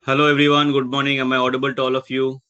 Hello everyone, good morning. Am I audible to all of you?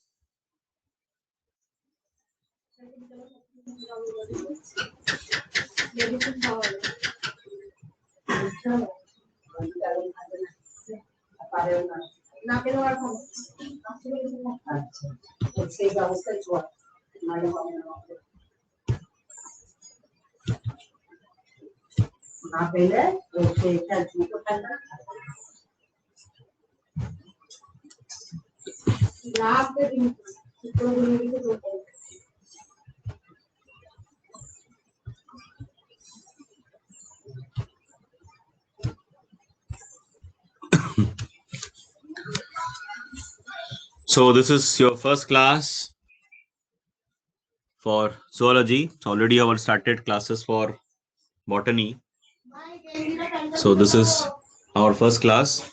So this is your first class for zoology. Already our started classes for botany. So this is our first class.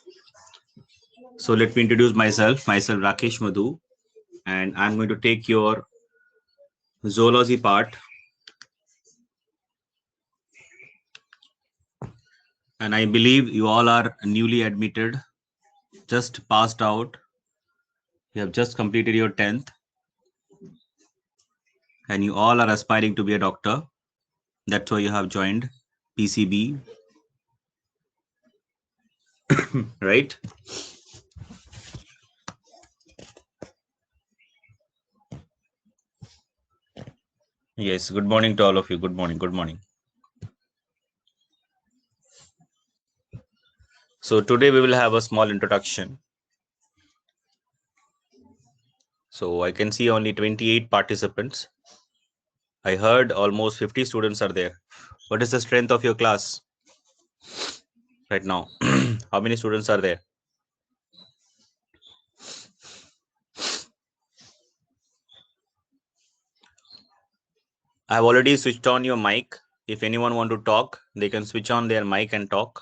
So let me introduce myself Rakesh Madhu, and I'm going to take your zoology part. And I believe you all are newly admitted, just passed out. You have just completed your 10th, and you all are aspiring to be a doctor. That's why you have joined PCB, right? Yes, good morning to all of you. Good morning. Good morning. So today we will have a small introduction. So I can see only 28 participants. I heard almost 50 students are there. What is the strength of your class right now? How many students are there? I've already switched on your mic. If anyone want to talk, they can switch on their mic and talk.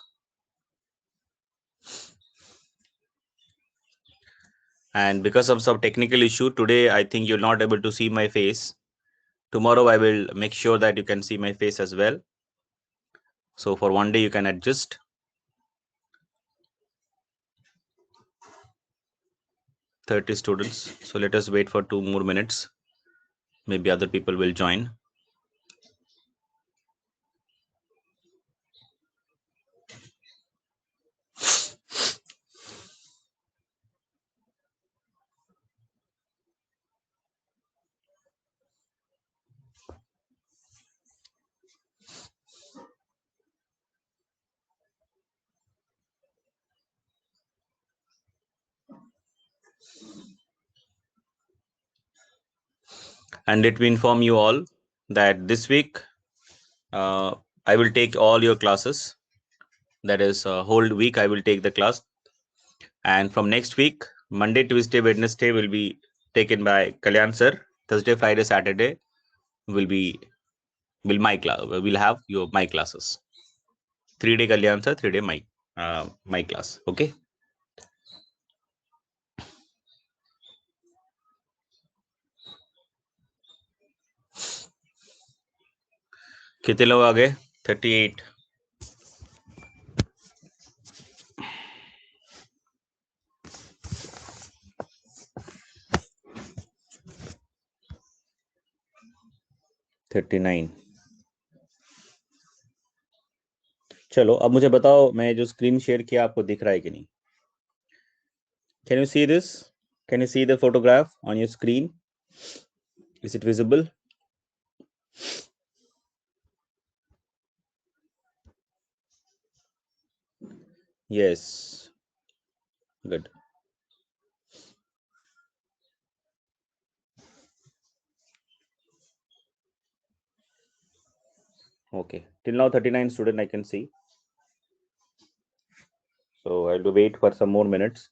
And because of some technical issue today, I think you're not able to see my face. Tomorrow I will make sure that you can see my face as well. So for one day you can adjust. 30 students. So let us wait for 2 more minutes. Maybe other people will join. And let me inform you all that this week I will take all your classes. That is a whole week I will take the class. And from next week, Monday, Tuesday, Wednesday will be taken by Kalyan sir. Thursday, Friday, Saturday will my class. We'll have your my classes. 3-day Kalyan sir, 3-day my class. Okay. कितने लोग आ गए? 38. चलो अब मुझे बताओ मैं जो screen share किया आपको दिख रहा है कि नहीं? Can you see this? Can you see the photograph on your screen? Is it visible? Yes. Good. Okay. Till now 39 students I can see. So I'll wait for some more minutes.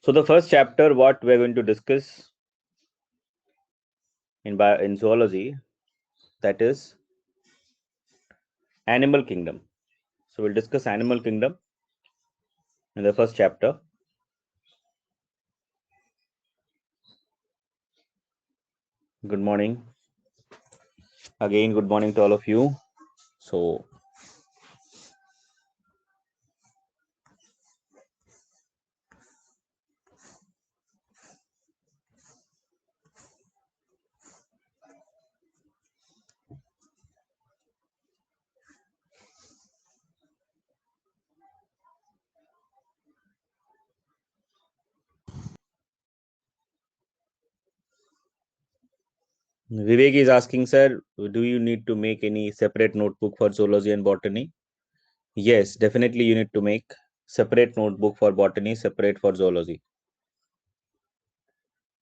So the first chapter, what we're going to discuss in zoology, that is animal kingdom. So we'll discuss animal kingdom in the first chapter. Good morning. Again, good morning to all of you. So Vivek is asking, sir, do you need to make any separate notebook for zoology and botany? Yes, definitely you need to make separate notebook for botany, separate for zoology.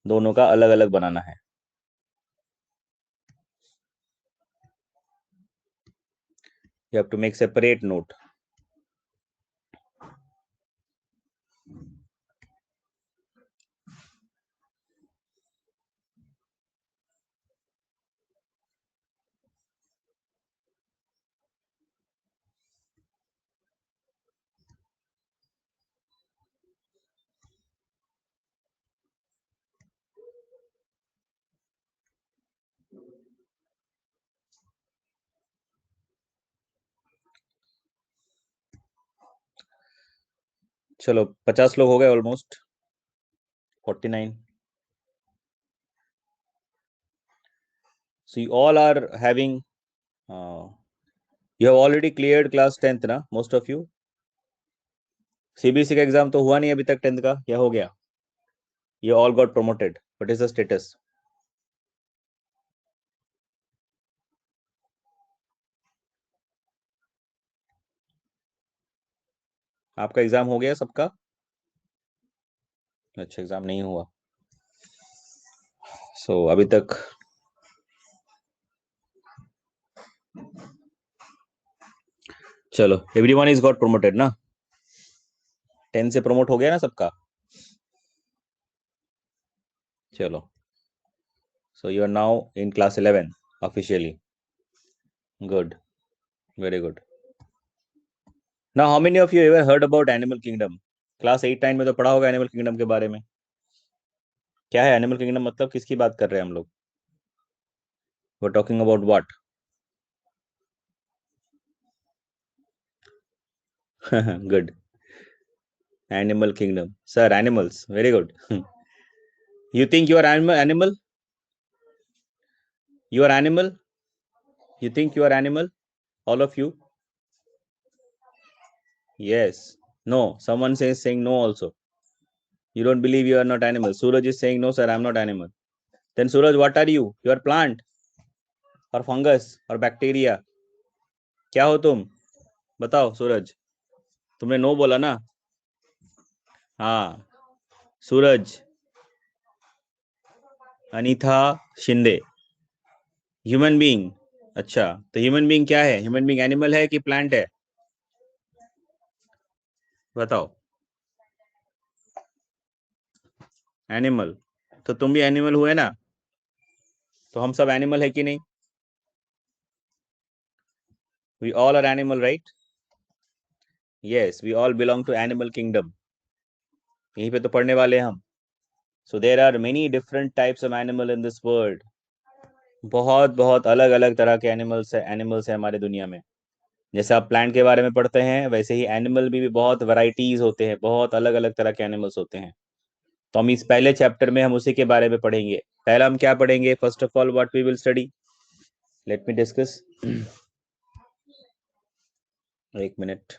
दोनों का अलग अलग बनाना है. You have to make separate note. चलो 50 लोग हो गए almost 49. So you all are having you have already cleared class 10th ना most of you. CBSE का एग्जाम तो हुआ नहीं अभी तक 10th का, क्या हो गया? You all got promoted. What is the status? आपका एग्जाम हो गया सबका? अच्छा, एग्जाम नहीं हुआ. So अभी तक चलो एवरीवन इज गॉट प्रोमोटेड ना. 10 से प्रमोट हो गया ना सबका. चलो, so you are now in class 11 officially. Good, very good. Now how many of you ever heard about animal kingdom? Class 8 9 में तो पढ़ा होगा एनिमल किंगडम के बारे में. क्या है एनिमल किंगडम, मतलब किसकी बात कर रहे हैं हम लोग? We are talking about what? Good. Animal kingdom, sir animals, very good. You think you are animal? You are animal? You think you are animal? All of you? Yes. No. Someone says saying no also. You don't believe you are not animal. Suraj is saying no, sir, I am not animal. Then Suraj, what are you? You are plant or fungus or bacteria? क्या हो तुम? बताओ सूरज. तुमने no बोला ना. हाँ, Suraj. Anitha Shinde. Human being. अच्छा, तो ह्यूमन बीइंग क्या है? ह्यूमन बीइंग एनिमल है कि प्लांट है? बताओ. एनिमल. तो तुम भी एनिमल हुए ना. तो हम सब एनिमल है कि नहीं? We all are animal, right? Yes, we all belong to animal kingdom. यहीं पे तो पढ़ने वाले हैं हम. So there are many different types of animal in this world. बहुत बहुत अलग अलग तरह के एनिमल्स है हमारे दुनिया में. जैसे आप प्लांट के बारे में पढ़ते हैं वैसे ही एनिमल भी बहुत वैरायटीज होते हैं, बहुत अलग अलग तरह के एनिमल्स होते हैं. तो हम इस पहले चैप्टर में हम उसी के बारे में पढ़ेंगे. पहला हम क्या पढ़ेंगे? First of all what we will study. Let me discuss. एक मिनट.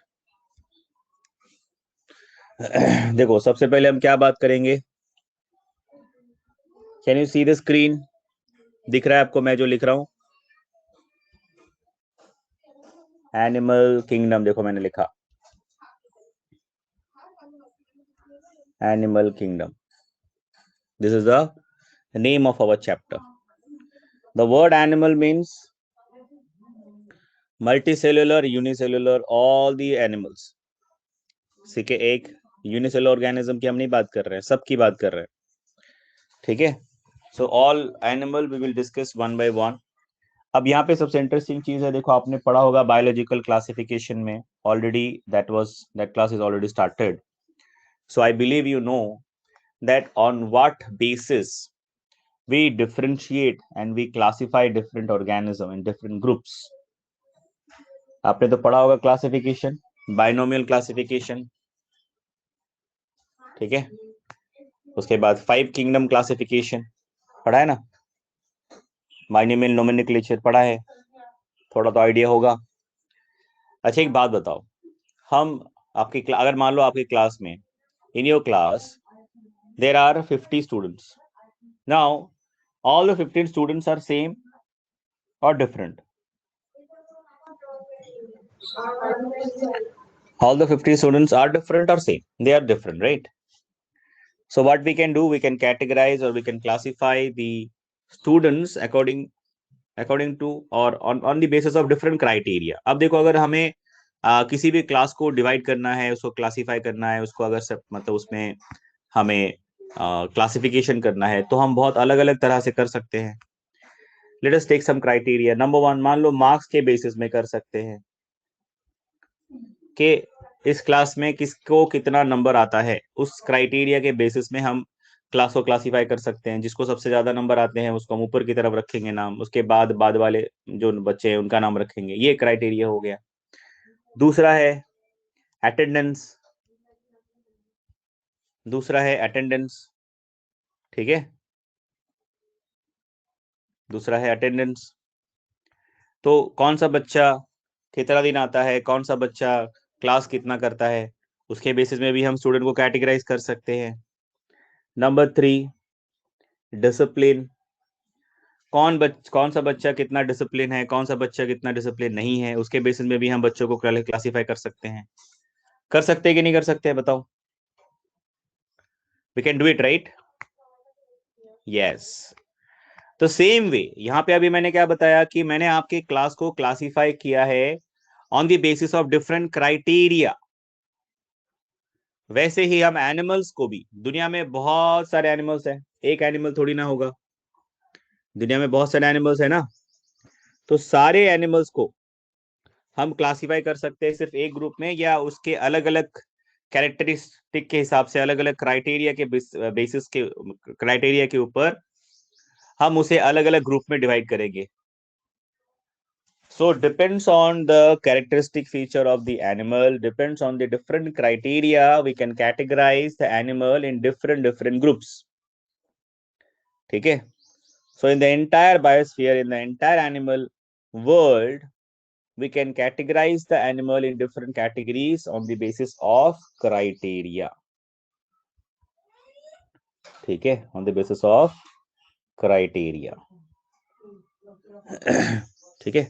देखो, सबसे पहले हम क्या बात करेंगे. Can you see the screen? दिख रहा है आपको मैं जो लिख रहा हूं? एनिमल किंगडम, देखो मैंने लिखा animal kingdom. This is the name of our chapter. The word animal means multicellular, unicellular, all the animals. ठीक है, एक यूनिसेलुलर ऑर्गेनिज्म की हम नहीं बात कर रहे हैं, सबकी बात कर रहे हैं. ठीक है. So all animal we will discuss one by one. अब यहाँ पे सबसे इंटरेस्टिंग चीज है, देखो आपने पढ़ा होगा बायोलॉजिकल क्लासिफिकेशन में already. That class is already started. So I believe you know that on what basis we differentiate and we classify different organisms in different groups. आपने तो पढ़ा होगा क्लासिफिकेशन, बाइनोमियल क्लासिफिकेशन, ठीक है। उसके बाद 5 किंगडम क्लासिफिकेशन पढ़ा है ना, बाइनोमियल नोमेनक्लेचर पढ़ा है, थोड़ा तो आइडिया होगा। अच्छा एक बात बताओ, हम आपकी अगर मान लो आपकी क्लास में, in your class there are 50 students. Now all the 15 students are same or different? All the 50 students are different or same? They are different, right? So what we can do, we can categorize or we can classify the students according to or on the basis of different criteria. अब देखो, अगर हमें किसी भी class को divide करना है, उसको क्लासिफाई करना है, उसको अगर सब मतलब उसमें हमें क्लासिफिकेशन करना है, तो हम बहुत अलग अलग तरह से कर सकते हैं। Let us take some criteria. Number 1, मान लो मार्क्स के बेसिस में कर सकते हैं कि इस क्लास में किसको कितना नंबर आता है, उस क्राइटेरिया के बेसिस में हम क्लास को क्लासिफाई कर सकते हैं। जिसको सबसे ज्यादा नंबर आते हैं उसको हम ऊपर की तरफ रखेंगे नाम, उसके बाद वाले जो बच्चे हैं उनका नाम रखेंगे। ये क्राइटेरिया हो गया। दूसरा है अटेंडेंस, ठीक है, दूसरा है अटेंडेंस। तो कौन सा बच्चा कितना दिन आता है, कौन सा बच्चा क्लास कितना करता है, उसके बेसिस में भी हम स्टूडेंट को कैटेगराइज कर सकते हैं। Number 3, discipline. कौन सा बच्चा कितना डिसिप्लिन है, कौन सा बच्चा कितना डिसिप्लिन नहीं है, उसके बेसिस में भी हम बच्चों को क्लासिफाई कर सकते हैं। कर सकते हैं कि नहीं कर सकते हैं, बताओ। We can do it, right? Yes. तो सेम वे यहां पे अभी मैंने क्या बताया कि मैंने आपके क्लास को क्लासिफाई किया है on the basis of different criteria. वैसे ही हम एनिमल्स को भी, दुनिया में बहुत सारे एनिमल्स हैं, एक एनिमल थोड़ी ना होगा, दुनिया में बहुत सारे एनिमल्स है ना। तो सारे एनिमल्स को हम क्लासिफाई कर सकते हैं सिर्फ एक ग्रुप में, या उसके अलग अलग कैरेक्टरिस्टिक के हिसाब से, अलग अलग क्राइटेरिया के बेसिस के क्राइटेरिया के ऊपर हम उसे अलग अलग ग्रुप में डिवाइड करेंगे। So depends on the characteristic feature of the animal, depends on the different criteria, we can categorize the animal in different groups. ठीक है? So in the entire biosphere, in the entire animal world, we can categorize the animal in different categories on the basis of criteria. ठीक है? On the basis of criteria. ठीक है?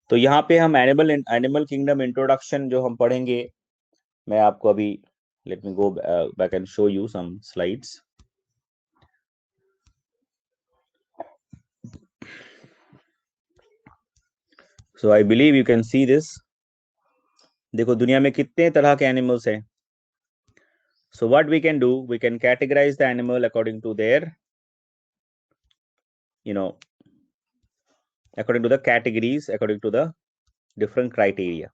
तो यहाँ पे हम एनिमल किंगडम इंट्रोडक्शन जो हम पढ़ेंगे, मैं आपको अभी, let me go back and show you some slides. So I believe you can see this. देखो दुनिया में कितने तरह के एनिमल्स हैं। So what we can do, we can categorise the animal according to their, according to the categories, according to the different criteria.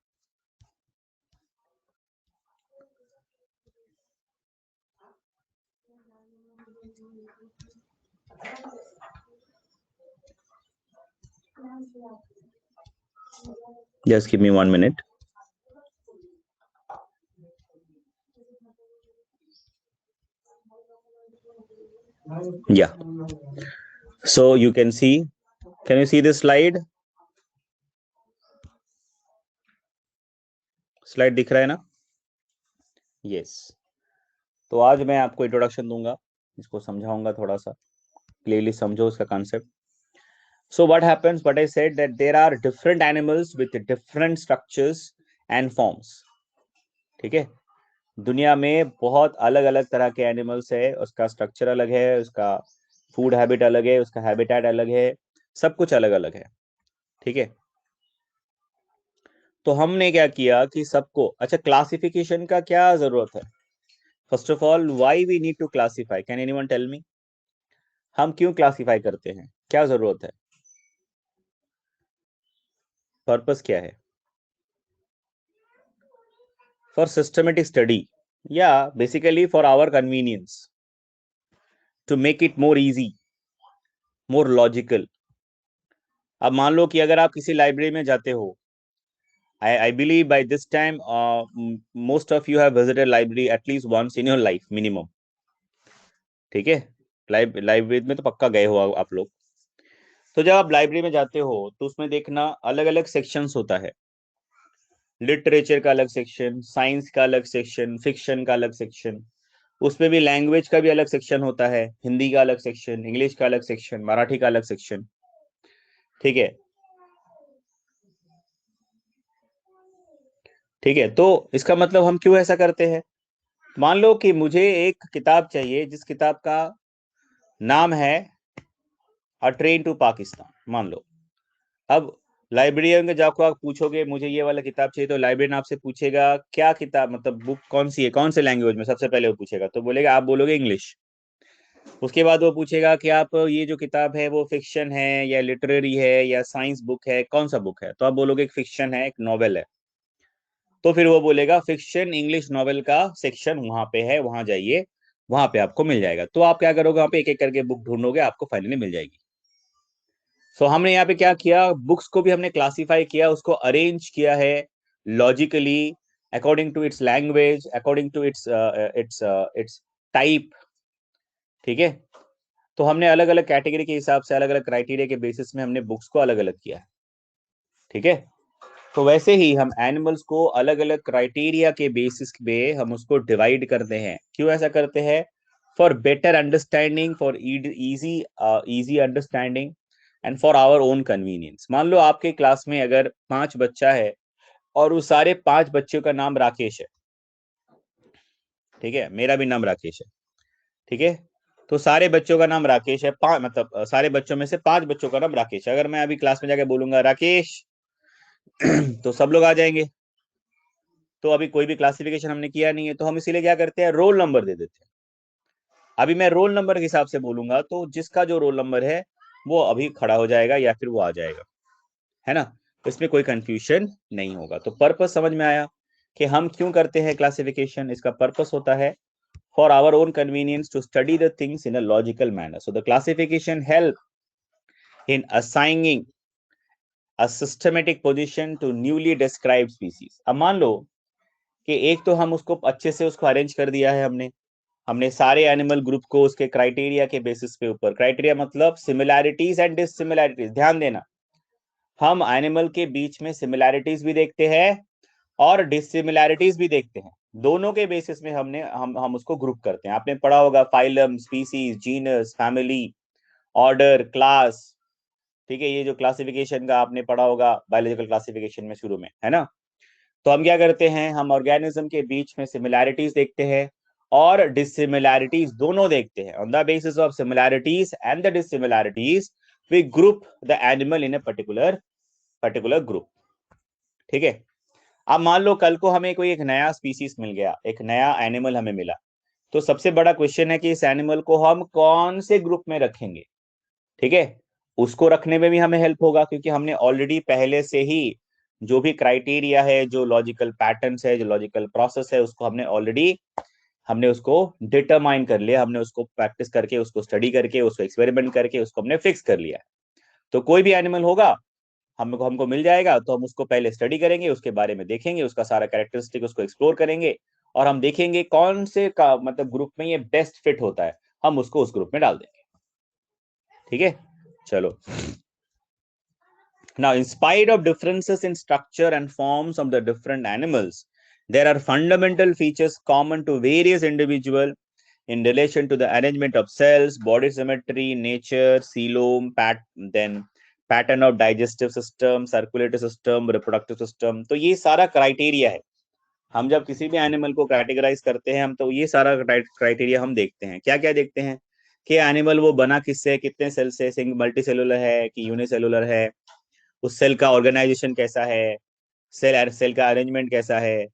Just give me 1 minute. Yeah. So you can see, can you see this slide? Slide दिख रहा है ना? Yes. तो आज मैं आपको introduction दूंगा, इसको समझाऊंगा, थोड़ा सा क्लियरली समझो इसका concept. So what happens, what I said, that there are different animals with different structures and forms. ठीक है? दुनिया में बहुत अलग अलग तरह के एनिमल्स है, उसका स्ट्रक्चर अलग है, उसका फूड हैबिट अलग है, उसका हैबिटेट अलग है, सब कुछ अलग अलग है। ठीक है? तो हमने क्या किया कि सबको, अच्छा क्लासिफिकेशन का क्या जरूरत है? First of all, why we need to classify? Can anyone tell me? हम क्यों क्लासिफाई करते हैं, क्या जरूरत है, पर्पस क्या है? फॉर सिस्टमेटिक स्टडी, या basically for our convenience, to make it more easy, more logical, अब मान लो कि अगर आप किसी लाइब्रेरी में जाते हो, I believe by this time most of you have visited library at least once in your life minimum. ठीक है, लाइब्रेरी में तो पक्का गए हो आप लोग। तो जब आप लाइब्रेरी में जाते हो तो उसमें देखना अलग अलग सेक्शंस होता है। लिटरेचर का अलग सेक्शन, साइंस का अलग सेक्शन, फिक्शन का अलग सेक्शन, उसमें भी लैंग्वेज का भी अलग सेक्शन होता है, हिंदी का अलग सेक्शन, इंग्लिश का अलग सेक्शन, मराठी का अलग सेक्शन। ठीक है, ठीक है। तो इसका मतलब हम क्यों ऐसा करते हैं? मान लो कि मुझे एक किताब चाहिए जिस किताब का नाम है अ ट्रेन टू पाकिस्तान, मान लो। अब लाइब्रेरियन में जाकर आप पूछोगे मुझे ये वाला किताब चाहिए, तो लाइब्रेरियन आपसे पूछेगा क्या किताब, मतलब बुक कौन सी है, कौन से लैंग्वेज में, सबसे पहले वो पूछेगा। तो बोलेगा, आप बोलोगे इंग्लिश। उसके बाद वो पूछेगा कि आप ये जो किताब है वो फिक्शन है या लिटरेरी है या साइंस बुक है, कौन सा बुक है? तो आप बोलोगे एक फिक्शन है, एक नॉवेल है। तो फिर वो बोलेगा फिक्शन इंग्लिश नॉवेल का सेक्शन वहां पे है, वहां जाइए, वहां पे आपको मिल जाएगा। तो आप क्या करोगे, वहां पे एक एक करके बुक ढूंढोगे, आपको फाइनली मिल जाएगी। सो हमने यहाँ पे क्या किया, बुक्स को भी हमने क्लासिफाई किया, उसको अरेंज किया है logically, according to its language, according to its type. ठीक है, तो हमने अलग अलग कैटेगरी के हिसाब से, अलग अलग क्राइटेरिया के बेसिस में हमने बुक्स को अलग अलग किया है। ठीक है, तो वैसे ही हम एनिमल्स को अलग अलग क्राइटेरिया के बेसिस पे हम उसको डिवाइड करते हैं। क्यों ऐसा करते हैं? For better understanding, for easy easy understanding, and for our own convenience. मान लो आपके क्लास में अगर 5 बच्चा है और उस सारे 5 बच्चों का नाम राकेश है। ठीक है, मेरा भी नाम राकेश है। ठीक है, तो सारे बच्चों का नाम राकेश है, मतलब सारे बच्चों में से 5 बच्चों का नाम राकेश है। अगर मैं अभी क्लास में जाकर बोलूंगा राकेश तो सब लोग आ जाएंगे। तो अभी कोई भी क्लासिफिकेशन हमने किया नहीं है, तो हम इसीलिए क्या करते हैं, रोल नंबर दे देते हैं। अभी मैं रोल नंबर के हिसाब से बोलूंगा तो जिसका जो रोल नंबर है वो अभी खड़ा हो जाएगा या फिर वो आ जाएगा, है ना? तो इसमें कोई कंफ्यूजन नहीं होगा। तो पर्पस समझ में आया कि हम क्यों करते हैं क्लासिफिकेशन। इसका पर्पस होता है for our own convenience to study the things in a logical manner. So the classification help in assigning a systematic position to newly described species. अब मान लो कि एक तो हम उसको अच्छे से उसको अरेंज कर दिया है, हमने हमने सारे एनिमल ग्रुप को उसके क्राइटेरिया के बेसिस पे ऊपर, क्राइटेरिया मतलब सिमिलैरिटीज एंड डिसिमिलैरिटीज। ध्यान देना, हम एनिमल के बीच में सिमिलैरिटीज भी देखते हैं और डिसिमिलैरिटीज भी देखते हैं। दोनों के बेसिस में हम उसको ग्रुप करते हैं। आपने पढ़ा होगा phylum, species, genus, family, order, class. ठीक है, ये जो क्लासिफिकेशन का आपने पढ़ा होगा बायोलॉजिकल क्लासिफिकेशन में शुरू में, है ना? तो हम क्या करते हैं, हम ऑर्गेनिज्म के बीच में सिमिलैरिटीज देखते हैं और डिसिमिलैरिटीज दोनों देखते हैं। On the basis of similarities and the dissimilarities we group the animal in a particular group. ठीक है, अब मान लो कल को हमें कोई एक नया स्पीसीज मिल गया, एक नया एनिमल हमें मिला। तो सबसे बड़ा क्वेश्चन है कि इस एनिमल को हम कौन से ग्रुप में रखेंगे। ठीक है, उसको रखने में भी हमें हेल्प होगा क्योंकि हमने ऑलरेडी पहले से ही जो भी क्राइटेरिया है, जो लॉजिकल पैटर्न्स है, जो लॉजिकल प्रोसेस है, उसको हमने उसको डिटरमाइन कर लिया, हमने उसको प्रैक्टिस करके, उसको स्टडी करके, उसको एक्सपेरिमेंट करके उसको हमने फिक्स कर लिया। तो कोई भी एनिमल होगा हमको हमको मिल जाएगा, तो हम उसको पहले स्टडी करेंगे, उसके बारे में देखेंगे, उसका सारा कैरेक्टरिस्टिक उसको एक्सप्लोर करेंगे और हम देखेंगे कौन से का मतलब ग्रुप में ये बेस्ट फिट होता है, हम उसको उस ग्रुप में डाल देंगे। ठीक है, चलो। Now, in spite of differences in structure and forms of the different animals, there are fundamental features common to various individuals in relation to the arrangement of cells, body symmetry, nature, coelom, then pattern of digestive system, circulatory system, reproductive system. तो ये सारा criteria है। हम जब किसी भी animal को categorise करते हैं हम, तो ये सारा क्राइटेरिया हम देखते हैं। क्या क्या देखते हैं कि एनिमल वो बना किससे, कितने सेल से, सिंगल मल्टी सेलुलर है कि यूनिसेलुलर है, उस सेल का ऑर्गेनाइजेशन कैसा है, सेल का अरेंजमेंट कैसा है,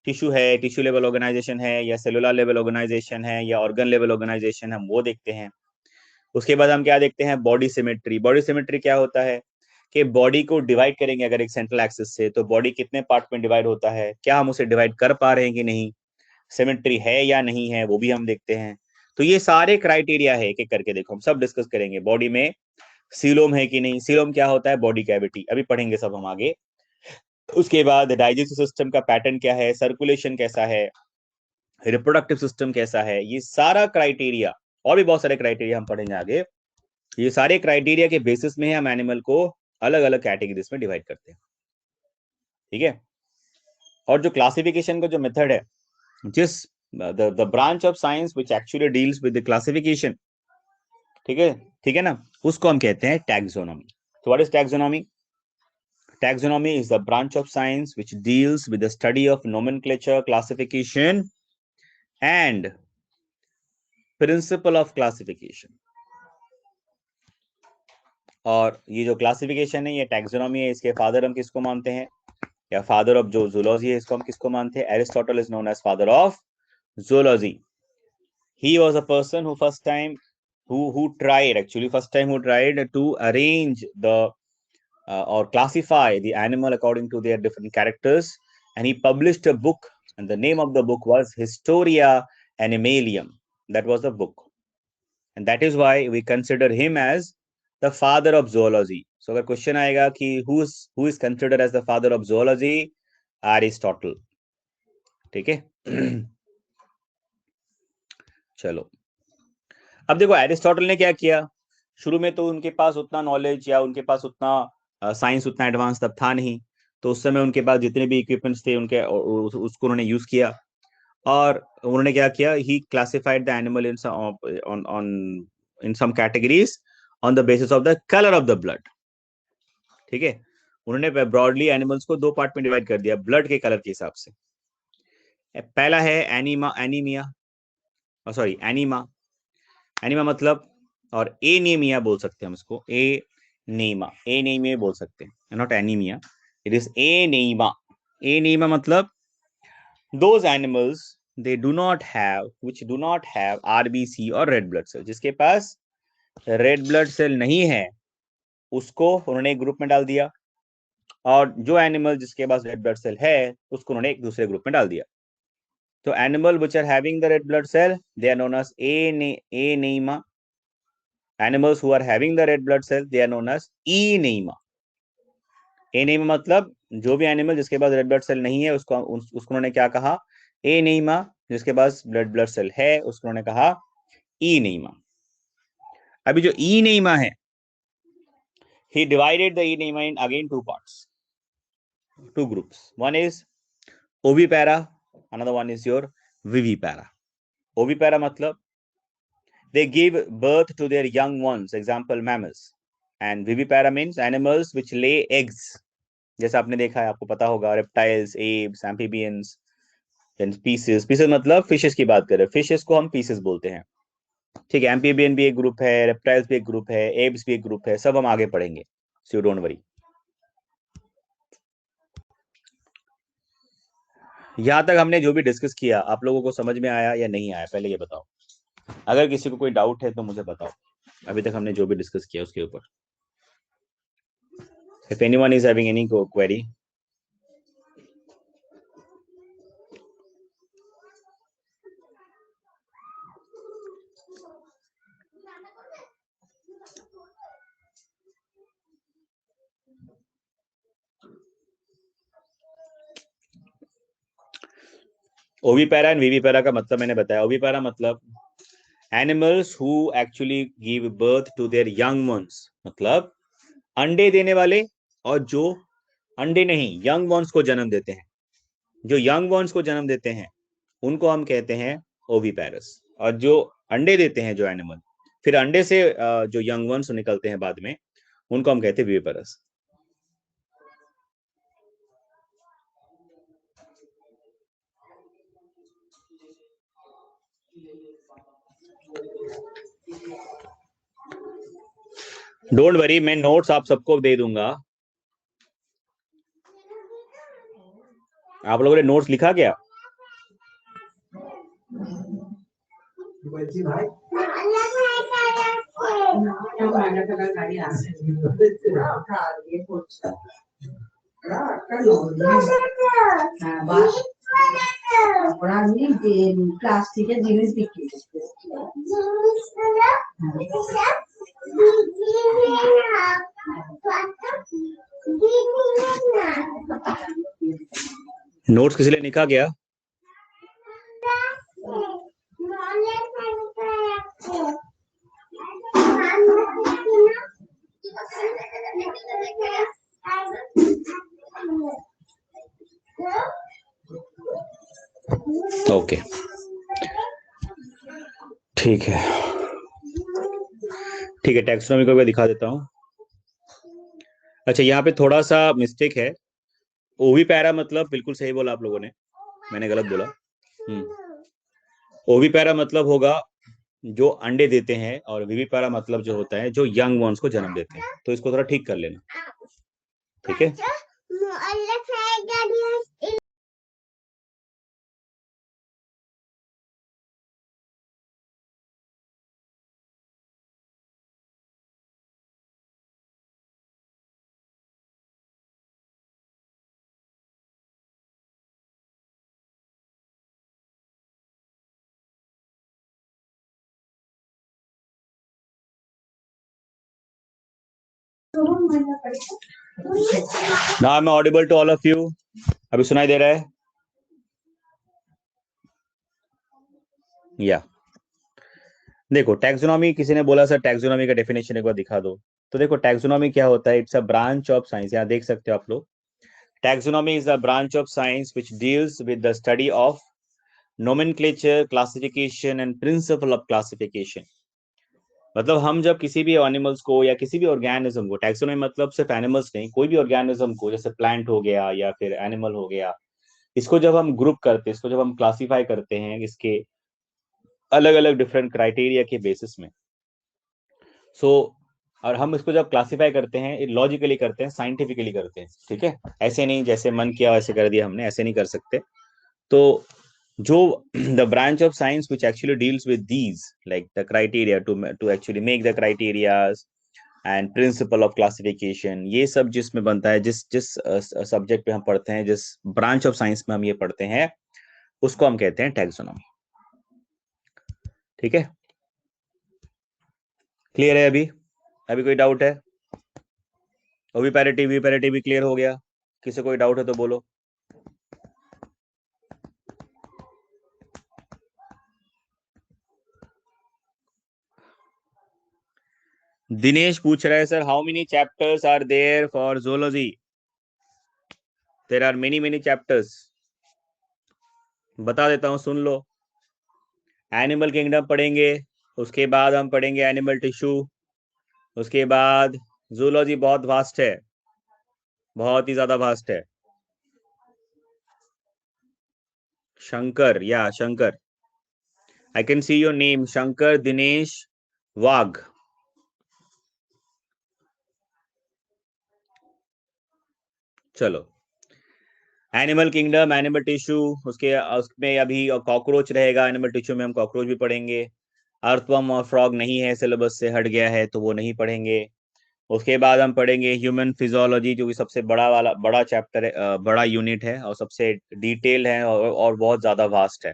टिश्यू है, टिश्यू लेवल ऑर्गेनाइजेशन है या सेलुलर लेवल ऑर्गेनाइजेशन है या ऑर्गन लेवल ऑर्गेनाइजेशन, हम वो देखते हैं। उसके बाद हम क्या देखते हैं, बॉडी सिमेट्री। बॉडी सिमेट्री क्या होता है कि बॉडी को डिवाइड करेंगे अगर एक सेंट्रल एक्सिस से, तो बॉडी कितने पार्ट में डिवाइड होता है, क्या हम उसे डिवाइड कर पा रहे हैं कि नहीं, सिमेट्री है या नहीं है, वो भी हम देखते हैं। तो ये सारे क्राइटेरिया है, एक एक करके देखो, हम सब डिस्कस करेंगे। बॉडी में सीलोम है कि नहीं, सीलोम क्या होता है, बॉडी कैविटी, अभी पढ़ेंगे सब हम आगे। उसके बाद डाइजेस्टिव सिस्टम का पैटर्न क्या है, सर्कुलेशन कैसा है, रिप्रोडक्टिव सिस्टम कैसा है, ये सारा क्राइटेरिया और भी बहुत सारे क्राइटेरिया हम पढ़ेंगे आगे। ये सारे क्राइटेरिया के बेसिस में हम एनिमल को अलग अलग कैटेगरीज में डिवाइड करते हैं, ठीक है। और जो क्लासिफिकेशन का जो मेथड है, जिस the branch of science which actually deals with the classification, ठीक है ना, उसको हम कहते हैं taxonomy. So what is taxonomy? Taxonomy is the branch of science which deals with the study of nomenclature, classification, and principle of classification. और ये जो क्लासिफिकेशन है, ये टैक्सोनॉमी है, इसके फादर हम किसको मानते हैं, या फादर ऑफ जो जूलॉजी है, इसको हम किसको मानते हैं, Aristotle is known as father of zoology. He was a person who first time who tried to arrange the or classify the animal according to their different characters, and he published a book, and the name of the book was Historia Animalium. That was the book, and that is why we consider him as the father of zoology. So अगर question आएगा कि who is considered as the father of zoology, Aristotle, ठीक है। चलो, अब देखो Aristotle ने क्या किया, शुरू में तो उनके पास उतना नॉलेज या उनके पास उतना साइंस उतना एडवांस तब था नहीं, तो उस समय उनके पास जितने भी इक्विपमेंट्स थे उनके उसको उन्होंने यूज किया, और उन्होंने क्या किया, he classified the animal in on in some categories on the basis of the colour of the blood, ठीक है। उन्होंने ब्रॉडली एनिमल्स को दो पार्ट में डिवाइड कर दिया ब्लड के कलर के हिसाब से। पहला है एनीमिया, मतलब, और एनीमिया बोल सकते हैं हम इसको, एनीमिया बोल सकते हैं, not anaemia, it is enema मतलब those animals they do not have RBC और रेड ब्लड सेल, जिसके पास रेड ब्लड सेल नहीं है उसको उन्होंने एक ग्रुप में डाल दिया, और जो एनिमल जिसके पास रेड ब्लड सेल है उसको उन्होंने एक दूसरे ग्रुप में डाल दिया। तो animal which are having the red blood cell, they are known as anemia. Animals who are having the red blood cell, they are known as enemia. Enema मतलब जो भी एनिमल जिसके पास रेड ब्लड सेल नहीं है उसको उन्होंने क्या कहा, एनीमा। जिसके पास ब्लड सेल है उसको उन्होंने कहा ईनीमा। अभी जो ईनीमा है, he divided the eenema in again two parts, two groups. One is ovipara, another one is your vivipara. Ovipara मतलब they give birth to their young ones, example mammals, and vivipara means animals which lay eggs. जैसा आपने देखा है, आपको पता होगा, reptiles, abs, amphibians, pieces मतलब fishes की बात करें, फिशेस को हम पीसेस बोलते हैं, ठीक है। एम्फीबियन भी एक ग्रुप है, रेप्टाइल्स भी एक ग्रुप है, एब्स भी एक ग्रुप है, सब हम आगे पढ़ेंगे, सो डोंट वरी। यहां तक हमने जो भी डिस्कस किया आप लोगों को समझ में आया या नहीं आया, पहले ये बताओ। अगर किसी को कोई डाउट है तो मुझे बताओ, अभी तक हमने जो भी डिस्कस किया उसके ऊपर। If anyone is having any query, ovipara and vivipara का मतलब मैंने बताया। ओवीपैरा मतलब animals who actually give birth to their young ones, मतलब अंडे देने वाले, और जो अंडे नहीं यंग वंस को जन्म देते हैं, जो यंग वंस को जन्म देते हैं उनको हम कहते हैं ओवीपैरस, और जो अंडे देते हैं जो एनिमल, फिर अंडे से जो यंग वंस निकलते हैं बाद में, उनको हम कहते हैं विविपैरस। डोंट वरी, मैं नोट्स आप सबको दे दूंगा। आप लोगों ने नोट्स लिखा क्या? প্লাস্টিকের জিনিস বিক্রি করছে। नोट्स किसी लिए लिखा गया? ओके, ठीक है ठीक है, टैक्सोनॉमी को मैं दिखा देता हूँ। अच्छा, यहाँ पे थोड़ा सा मिस्टेक है। ओवी पैरा मतलब बिल्कुल सही बोला आप लोगों ने, मैंने गलत बोला। ओवी पैरा मतलब होगा जो अंडे देते हैं, और विवी पैरा मतलब जो होता है जो यंग वंस को जन्म देते हैं। तो इसको थोड़ा ठीक कर लेना, ठीक है। Now I am audible to all of you? अभी सुनाई दे रहा है? या देखो, टैक्सोनॉमी, किसी ने बोला सर टैक्सोनॉमी का डेफिनेशन एक बार दिखा दो। तो देखो, टैक्सोनॉमी क्या होता है? It's a branch of science. यहाँ देख सकते हो आप लोग, taxonomy is the branch of science which deals with the study of nomenclature, classification and principle of classification. मतलब हम जब किसी भी एनिमल्स को या किसी भी ऑर्गेनिज्म को, टैक्सोनॉमी मतलब सिर्फ एनिमल्स नहीं, कोई भी ऑर्गेनिज्म को, जैसे प्लांट हो गया या फिर एनिमल हो गया, इसको जब हम ग्रुप करते हैं, इसको जब हम क्लासिफाई करते हैं इसके अलग अलग डिफरेंट क्राइटेरिया के बेसिस में, सो और हम इसको जब क्लासिफाई करते हैं, लॉजिकली करते हैं, साइंटिफिकली करते हैं, ठीक है। ऐसे नहीं जैसे मन किया वैसे कर दिया हमने, ऐसे नहीं कर सकते। तो जो the branch of science which actually deals with these, like the criteria to actually make the criterias and principle of classification, ये सब जिसमें बनता है, जिस जिस सब्जेक्ट पे हम पढ़ते हैं, जिस ब्रांच ऑफ साइंस में हम ये पढ़ते हैं, उसको हम कहते हैं टैक्सोनॉमी, ठीक है। क्लियर है? अभी अभी कोई डाउट है? ओविपैरिटी भी क्लियर हो गया? किसी कोई डाउट है तो बोलो। दिनेश पूछ रहा है sir, how many chapters are there for zoology? There are many chapters. बता देता हूं, सुन लो। एनिमल किंगडम पढ़ेंगे, उसके बाद हम पढ़ेंगे एनिमल टिश्यू, उसके बाद जूलॉजी बहुत वास्ट है, बहुत ही ज्यादा वास्ट है। शंकर, या Shankar, I can see your name, Shankar Dinesh Wagh. चलो, एनिमल किंगडम, एनिमल टिश्यू, उसमें अभी कॉकरोच रहेगा, एनिमल टिश्यू में हम कॉकरोच भी पढ़ेंगे। अर्थवर्म और फ्रॉग नहीं है, सिलेबस से हट गया है, तो वो नहीं पढ़ेंगे। उसके बाद हम पढ़ेंगे ह्यूमन फिजियोलॉजी, जो कि सबसे बड़ा चैप्टर है, बड़ा यूनिट है और सबसे डिटेल है, और बहुत ज्यादा वास्ट है।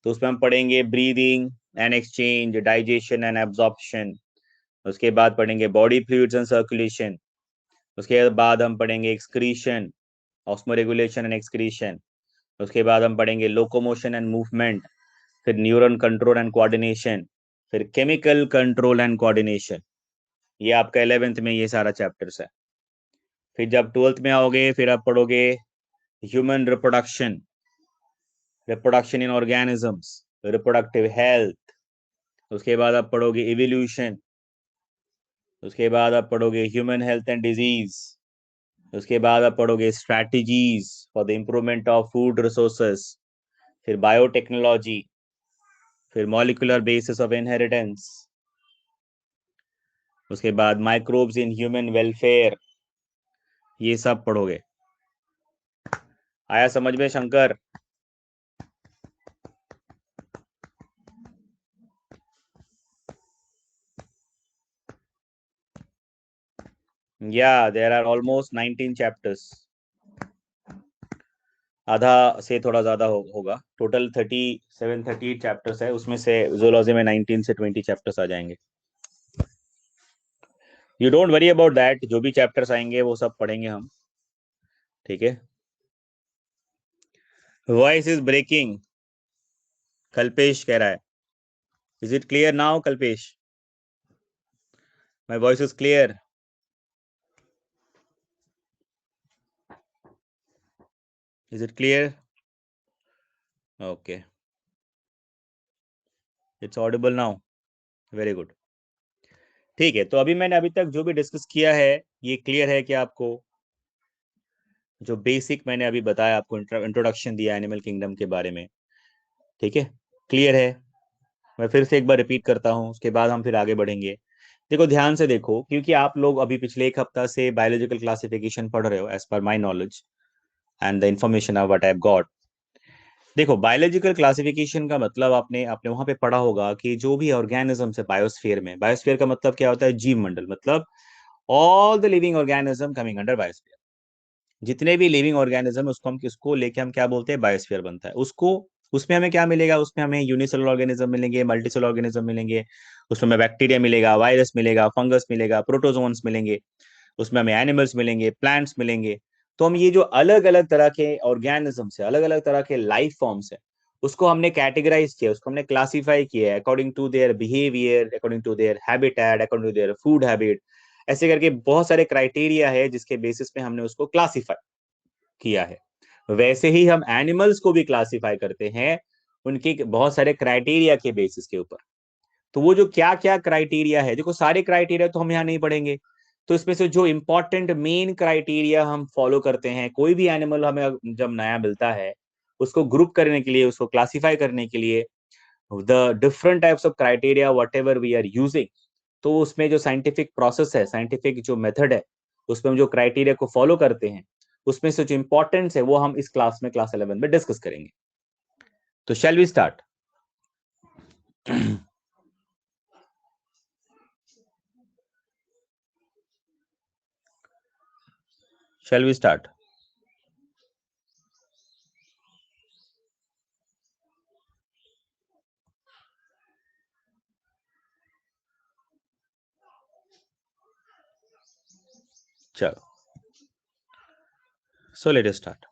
तो उसमें हम पढ़ेंगे breathing and exchange, digestion and absorption. उसके बाद पढ़ेंगे बॉडी फ्लूइड्स एंड सर्कुलेशन। उसके बाद हम पढ़ेंगे एक्सक्रीशन, ऑस्मोरेगुलेशन एंड एक्सक्रीशन। उसके बाद हम पढ़ेंगे लोकोमोशन एंड मूवमेंट, फिर न्यूरन कंट्रोल एंड कोऑर्डिनेशन, फिर केमिकल कंट्रोल एंड कोऑर्डिनेशन। ये आपका 11th में ये सारा चैप्टर्स है। फिर जब 12th में आओगे, फिर आप पढ़ोगे human reproduction, reproduction in organisms, reproductive health. उसके बाद आप पढ़ोगे इवोल्यूशन। उसके बाद आप पढ़ोगे ह्यूमन हेल्थ एंड डिजीज। उसके बाद आप पढ़ोगे strategies for the improvement of food resources, फिर बायोटेक्नोलॉजी, फिर मॉलिक्यूलर बेसिस ऑफ इनहेरिटेंस। उसके बाद माइक्रोब्स इन ह्यूमन वेलफेयर, ये सब पढ़ोगे। आया समझ में शंकर? या देयर आर ऑलमोस्ट 19 चैप्टर्स, आधा से थोड़ा ज्यादा होगा। टोटल 38 चैप्टर्स है, उसमें से जूलॉजी में 19 से 20 चैप्टर्स आ जाएंगे। You don't worry about that, जो भी चैप्टर्स आएंगे वो सब पढ़ेंगे हम, ठीक है। वॉइस इज ब्रेकिंग, कल्पेश कह रहा है। Is it clear now Kalpesh? My voice is clear? Is it clear? Okay, it's Audible now, very good. ठीक है, तो अभी मैंने अभी तक जो भी डिस्कस किया है ये क्लियर है क्या आपको? जो बेसिक मैंने अभी बताया आपको, इंट्रोडक्शन दिया एनिमल किंगडम के बारे में, ठीक है, क्लियर है? मैं फिर से एक बार रिपीट करता हूँ, उसके बाद हम फिर आगे बढ़ेंगे। देखो ध्यान से देखो, क्योंकि आप लोग अभी पिछले एक हफ्ता से बायोलॉजिकल क्लासिफिकेशन पढ़ रहे हो as per my knowledge and the information of what I have got. देखो बायोलॉजिकल क्लासिफिकेशन का मतलब आपने आपने वहां पे पढ़ा होगा कि जो भी ऑर्गेनिज्म है बायोस्फीयर में, बायोस्फीयर का मतलब क्या होता है? जीव मंडल, मतलब all the living organism coming under biosphere. जितने भी लिविंग ऑर्गेनिज्म है उसको हम किसको लेके हम क्या बोलते हैं? बायोस्फीयर बनता है उसको। उसमें हमें क्या मिलेगा? उसमें हमें यूनिसेलुलर ऑर्गेनिज्म मिलेंगे, मल्टीसेलुलर ऑर्गेनिज्म मिलेंगे, उसमें हमें बैक्टीरिया मिलेगा, वायरस मिलेगा, फंगस मिलेगा, प्रोटोजोन्स मिलेंगे, उसमें हमें एनिमल्स मिलेंगे, प्लांट्स मिलेंगे। तो हम ये जो अलग अलग तरह के ऑर्गेनिजम्स है, अलग अलग तरह के लाइफ फॉर्म्स है, उसको हमने कैटेगराइज किया, उसको हमने क्लासिफाई किया according to their behaviour, according to their habitat, according to their food habit. ऐसे करके बहुत सारे क्राइटेरिया है जिसके बेसिस पे हमने उसको क्लासिफाई किया है। वैसे ही हम एनिमल्स को भी क्लासिफाई करते हैं उनके बहुत सारे क्राइटेरिया के बेसिस के ऊपर। तो वो जो क्या क्या क्राइटेरिया है, देखो सारे क्राइटेरिया तो हम यहाँ नहीं पढ़ेंगे, तो इसमें से जो इंपॉर्टेंट मेन क्राइटेरिया हम फॉलो करते हैं, कोई भी एनिमल हमें जब नया मिलता है उसको ग्रुप करने के लिए, उसको क्लासिफाई करने के लिए, the different types of criteria whatever we are using, तो उसमें जो साइंटिफिक प्रोसेस है, साइंटिफिक जो मेथड है, उसमें हम जो क्राइटेरिया को फॉलो करते हैं, उसमें से जो इंपॉर्टेंस है वो हम इस क्लास में, क्लास 11 में डिस्कस करेंगे। तो shall we start? Shall we start? चलो, so let us start.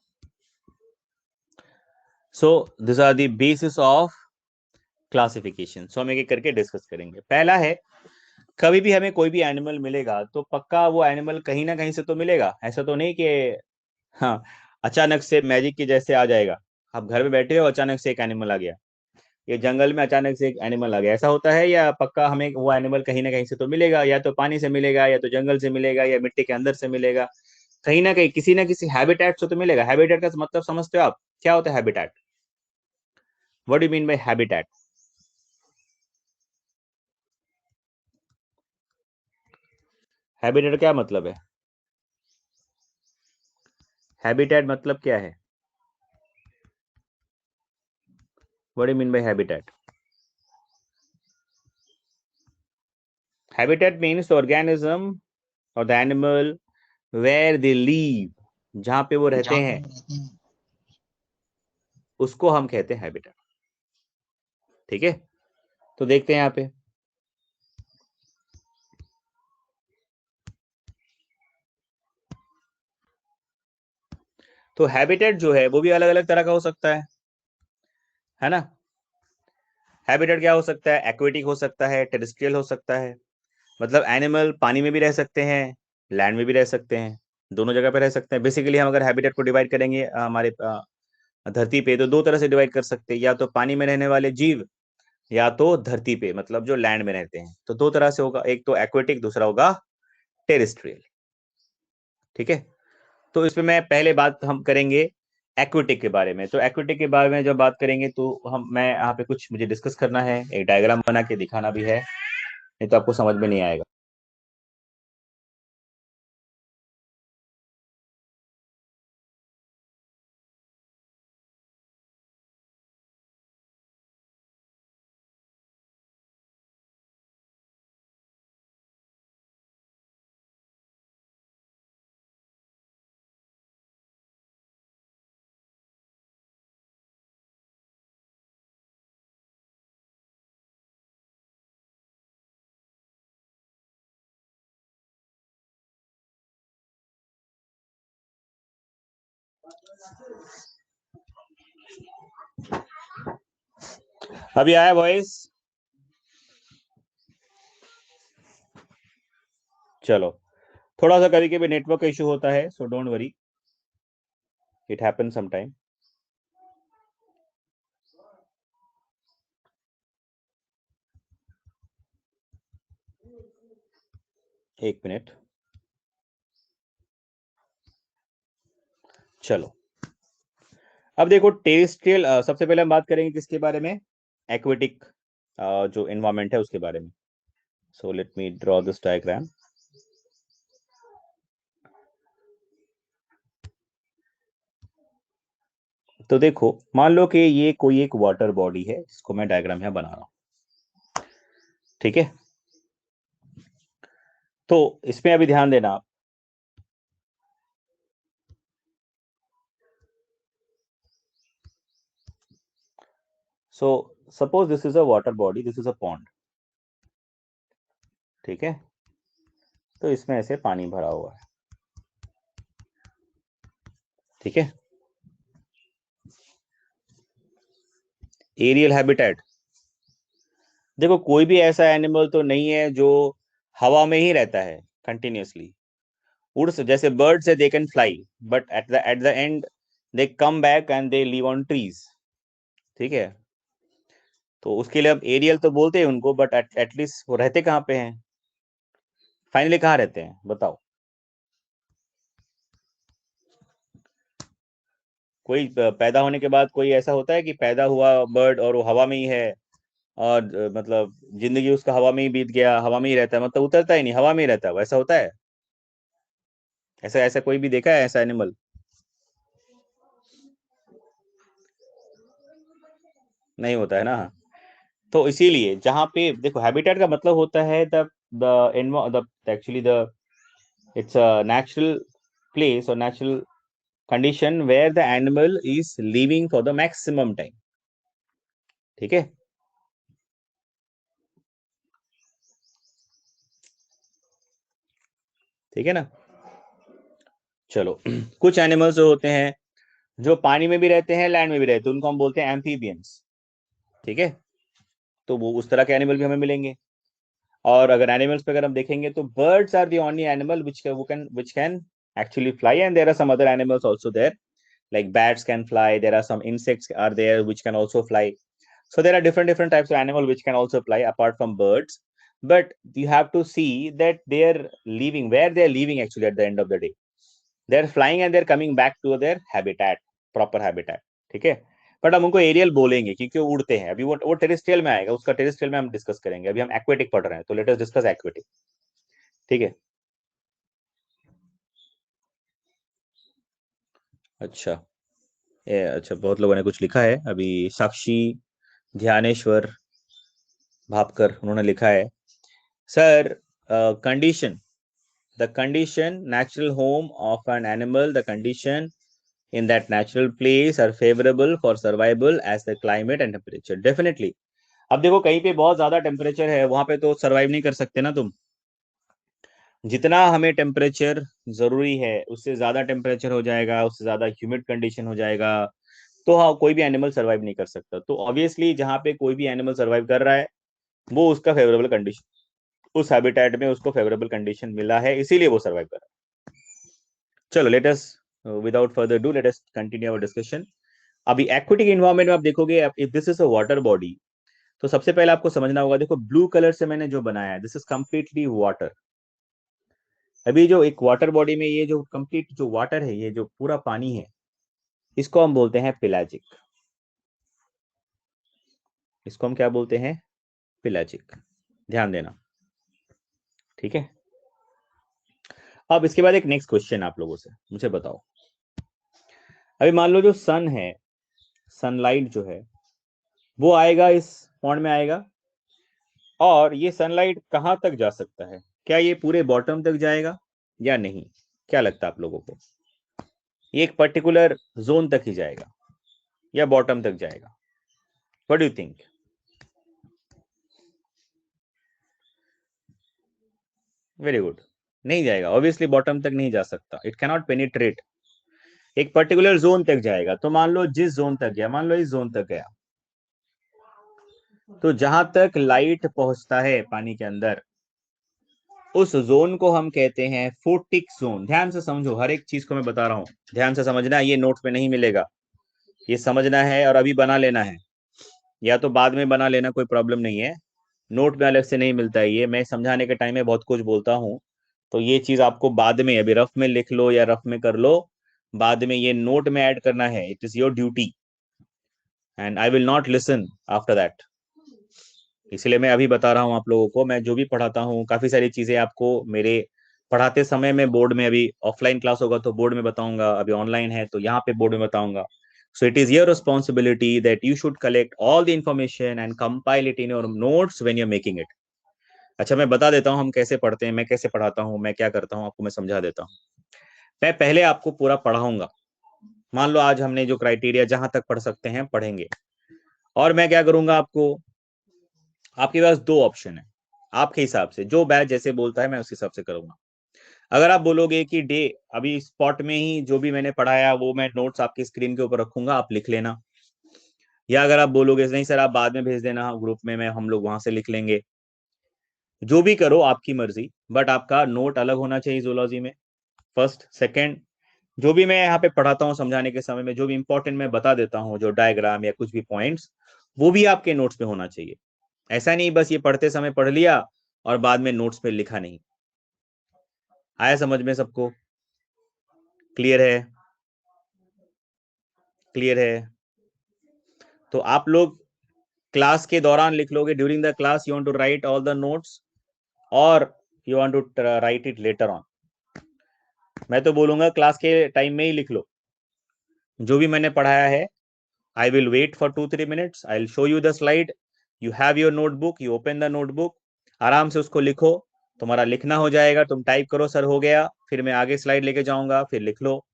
So these are the basis of classification. So हम एक एक करके डिस्कस करेंगे। पहला है, कभी भी हमें कोई भी एनिमल मिलेगा तो पक्का वो एनिमल कहीं ना कहीं से तो मिलेगा, ऐसा तो नहीं कि हाँ अचानक से मैजिक के जैसे आ जाएगा। आप घर में बैठे हो, अचानक से एक एनिमल आ गया, ये जंगल में अचानक से एक एनिमल आ गया, ऐसा होता है? या पक्का हमें वो एनिमल कहीं ना कहीं से तो मिलेगा, या तो पानी से मिलेगा, या तो जंगल से मिलेगा, या मिट्टी के अंदर से मिलेगा, कहीं ना किसी हैबिटेट से तो मिलेगा। हैबिटेट का मतलब समझते हो आप? क्या होता है habitat? What do mean by habitat? Habitat क्या मतलब है? हैबिटेट मतलब क्या है? What do mean by habitat? Habitat means organism और the animal where they live, जहां पे वो रहते हैं उसको हम कहते हैं हैबिटेट, ठीक है। तो देखते हैं यहाँ पे, तो हैबिटेट जो है वो भी अलग अलग तरह का हो सकता है ना। हैबिटेट क्या हो सकता है? एक्वेटिक हो सकता है, टेरेस्ट्रियल हो सकता है, मतलब एनिमल पानी में भी रह सकते हैं, लैंड में भी रह सकते हैं, दोनों जगह पे रह सकते हैं। बेसिकली हम अगर हैबिटेट को डिवाइड करेंगे हमारे धरती पे, तो दो तरह से डिवाइड कर सकते हैं, या तो पानी में रहने वाले जीव, या तो धरती पे मतलब जो लैंड में रहते हैं। तो दो तरह से होगा, एक तो एक्वेटिक, दूसरा होगा टेरेस्ट्रियल, ठीक है। तो इसमें मैं पहले बात हम करेंगे एक्विटिक के बारे में। तो एक्विटिक के बारे में जब बात करेंगे तो हम मैं यहाँ पे कुछ मुझे डिस्कस करना है, एक डायग्राम बना के दिखाना भी है, नहीं तो आपको समझ में नहीं आएगा। अभी आया वॉइस? चलो, थोड़ा सा कभी कभी नेटवर्क इशू होता है, सो don't worry, it happen sometime. एक मिनट। चलो, अब देखो टेरेस्ट्रियल, सबसे पहले हम बात करेंगे किसके बारे में? एक्वेटिक जो एनवायरमेंट है उसके बारे में। So let me draw this diagram. तो देखो, मान लो कि ये कोई एक वाटर बॉडी है, जिसको मैं डायग्राम यहां बना रहा हूं, ठीक है? तो इसमें अभी ध्यान देना आप। So suppose this is a water body, this is a pond, ठीक है? तो इसमें ऐसे पानी भरा हुआ है, ठीक है? एरियल हैबिटेट, देखो कोई भी ऐसा एनिमल तो नहीं है जो हवा में ही रहता है कंटिन्यूअसली। जैसे बर्ड्स है, they can fly, but at the and they come back and they live on trees, ठीक है? तो उसके लिए अब एरियल तो बोलते हैं उनको, बट एटलीस्ट वो रहते कहाँ पे हैं? फाइनली कहाँ रहते हैं बताओ? कोई पैदा होने के बाद कोई ऐसा होता है कि पैदा हुआ बर्ड और वो हवा में ही है, और मतलब जिंदगी उसका हवा में ही बीत गया, हवा में ही रहता है, मतलब उतरता ही नहीं, हवा में ही रहता है, वैसा होता है? ऐसा ऐसा कोई भी देखा है ऐसा एनिमल? नहीं होता है ना। तो इसीलिए जहाँ पे देखो, हैबिटेट का मतलब होता है the actually the it's a natural place और natural condition where the animal is living for the maximum time, ठीक है? ठीक है ना? चलो कुछ एनिमल्स जो होते हैं, जो पानी में भी रहते हैं, लैंड में भी रहते हैं, उनको हम बोलते हैं एम्फीबियंस, ठीक है? तो वो उस तरह के एनिमल भी हमें मिलेंगे। और अगर एनिमल्स पे अगर हम देखेंगे तो birds are the only animal which can actually fly, and there are some other animals also there, like bats can fly, there are some insects are there which can also fly. So there are different types of animal which can also fly apart from birds. But you have to see that they're living where they're living actually at the end of the day. They're flying and they're coming back to their habitat, proper habitat, ठीक है? But हम उनको aerial बोलेंगे क्योंकि वो उड़ते हैं। अभी वो टेरेस्ट्रियल में आएगा, उसका टेरेस्ट्रियल में हम डिस्कस करेंगे। अभी हम एक्वेटिक पढ़ रहे हैं, तो लेट अस डिस्कस एक्वेटिक, ठीक है? अच्छा, अच्छा, बहुत लोगों ने कुछ लिखा है अभी। साक्षी ध्यानेश्वर भापकर, उन्होंने लिखा है, sir, condition the condition natural home of an animal, the condition in that natural place are favorable for survival as the climate and temperature, definitely। अब देखो कहीं पे बहुत ज्यादा टेम्परेचर है, वहां पे तो सरवाइव नहीं कर सकते ना तुम। जितना हमें टेम्परेचर जरूरी है उससे ज्यादा टेम्परेचर हो जाएगा, उससे ज्यादा ह्यूमिड कंडीशन हो जाएगा, तो हाँ, कोई भी एनिमल सरवाइव नहीं कर सकता। तो ऑब्वियसली जहाँ पे कोई भी एनिमल सरवाइव कर रहा है, वो उसका फेवरेबल कंडीशन, उस हैबिटेट में उसको फेवरेबल कंडीशन मिला है, इसीलिए वो सरवाइव कर रहा है। चलो, let us without further do let us continue our discussion. अभी एक्वेटिक एनवायरनमेंट में आप देखोगे, if this is a water body, तो सबसे पहले आपको समझना होगा, देखो ब्लू कलर से मैंने जो बनाया है, दिस इज कंप्लीटली वाटर। अभी जो एक वाटर बॉडी में ये जो कंप्लीट जो वाटर है, ये जो पूरा पानी है, इसको हम बोलते हैं पेलाजिक। इसको हम क्या बोलते हैं? पेलाजिक। ध्यान देना, ठीक है? अब इसके बाद एक नेक्स्ट क्वेश्चन आप लोगों से, मुझे बताओ, अभी मान लो जो सन है, सनलाइट जो है, वो आएगा इस पॉन्ड में आएगा, और ये सनलाइट कहाँ तक जा सकता है? क्या ये पूरे बॉटम तक जाएगा या नहीं? क्या लगता है आप लोगों को? ये एक पर्टिकुलर जोन तक ही जाएगा या बॉटम तक जाएगा? What do you think? Very good. नहीं जाएगा, ऑब्वियसली बॉटम तक नहीं जा सकता, इट कैनॉट पेनिट्रेट। एक पर्टिकुलर जोन तक जाएगा। तो मान लो जिस जोन तक गया, मान लो इस जोन तक गया, तो जहां तक लाइट पहुंचता है पानी के अंदर, उस जोन को हम कहते हैं फोटिक जोन। ध्यान से समझो, हर एक चीज को मैं बता रहा हूं, ध्यान से समझना। ये नोट पे नहीं मिलेगा, ये समझना है और अभी बना लेना है, या तो बाद में बना लेना, कोई प्रॉब्लम नहीं है। नोट में अलग से नहीं मिलता है, ये मैं समझाने के टाइम में बहुत कुछ बोलता हूँ। तो ये चीज आपको बाद में, अभी रफ में लिख लो या रफ में कर लो, बाद में ये नोट में ऐड करना है। It is your duty and I will not listen after that. इसलिए मैं अभी बता रहा हूँ आप लोगों को। मैं जो भी पढ़ाता हूँ, काफी सारी चीजें आपको मेरे पढ़ाते समय में बोर्ड में, अभी ऑफलाइन क्लास होगा तो बोर्ड में बताऊंगा, अभी ऑनलाइन है तो यहाँ पे बोर्ड में बताऊंगा। So it is your responsibility that you should collect all the information and compile it in your notes when you are making it. अच्छा, मैं बता देता हूँ हम कैसे पढ़ते हैं, मैं कैसे पढ़ाता हूँ, मैं क्या करता हूँ, आपको मैं समझा देता हूँ। मैं पहले आपको पूरा पढ़ाऊंगा। मान लो आज हमने जो क्राइटेरिया जहां तक पढ़ सकते हैं पढ़ेंगे, और मैं क्या करूंगा, आपको, आपके पास दो ऑप्शन है, आपके हिसाब से जो बैच जैसे बोलता है मैं उस हिसाब से करूंगा। अगर आप बोलोगे कि डे अभी स्पॉट में ही जो भी मैंने पढ़ाया वो मैं नोट्स आपकी स्क्रीन के ऊपर रखूंगा, आप लिख लेना। या अगर आप बोलोगे नहीं सर आप बाद में भेज देना ग्रुप में, मैं हम लोग वहां से लिख लेंगे, जो भी करो आपकी मर्जी, बट आपका नोट अलग होना चाहिए जूलॉजी में। फर्स्ट सेकंड, जो भी मैं यहाँ पे पढ़ाता हूँ समझाने के समय में, जो भी इंपॉर्टेंट मैं बता देता हूँ, जो डायग्राम या कुछ भी पॉइंट्स, वो भी आपके नोट्स में होना चाहिए। ऐसा नहीं बस ये पढ़ते समय पढ़ लिया और बाद में नोट्स पे लिखा नहीं। आया समझ में सबको? क्लियर है? क्लियर है? तो आप लोग क्लास के दौरान लिख लोगे, during the class you want to write all the notes, और you want to write it later on. मैं तो बोलूंगा क्लास के टाइम में ही लिख लो जो भी मैंने पढ़ाया है। I will wait for 2-3 minutes, I will show you the slide, you have your notebook, you open the notebook, आराम से उसको लिखो, तुम्हारा लिखना हो जाएगा, तुम टाइप करो सर हो गया, फिर मैं आगे स्लाइड लेके जाऊंगा, फिर लिख लो।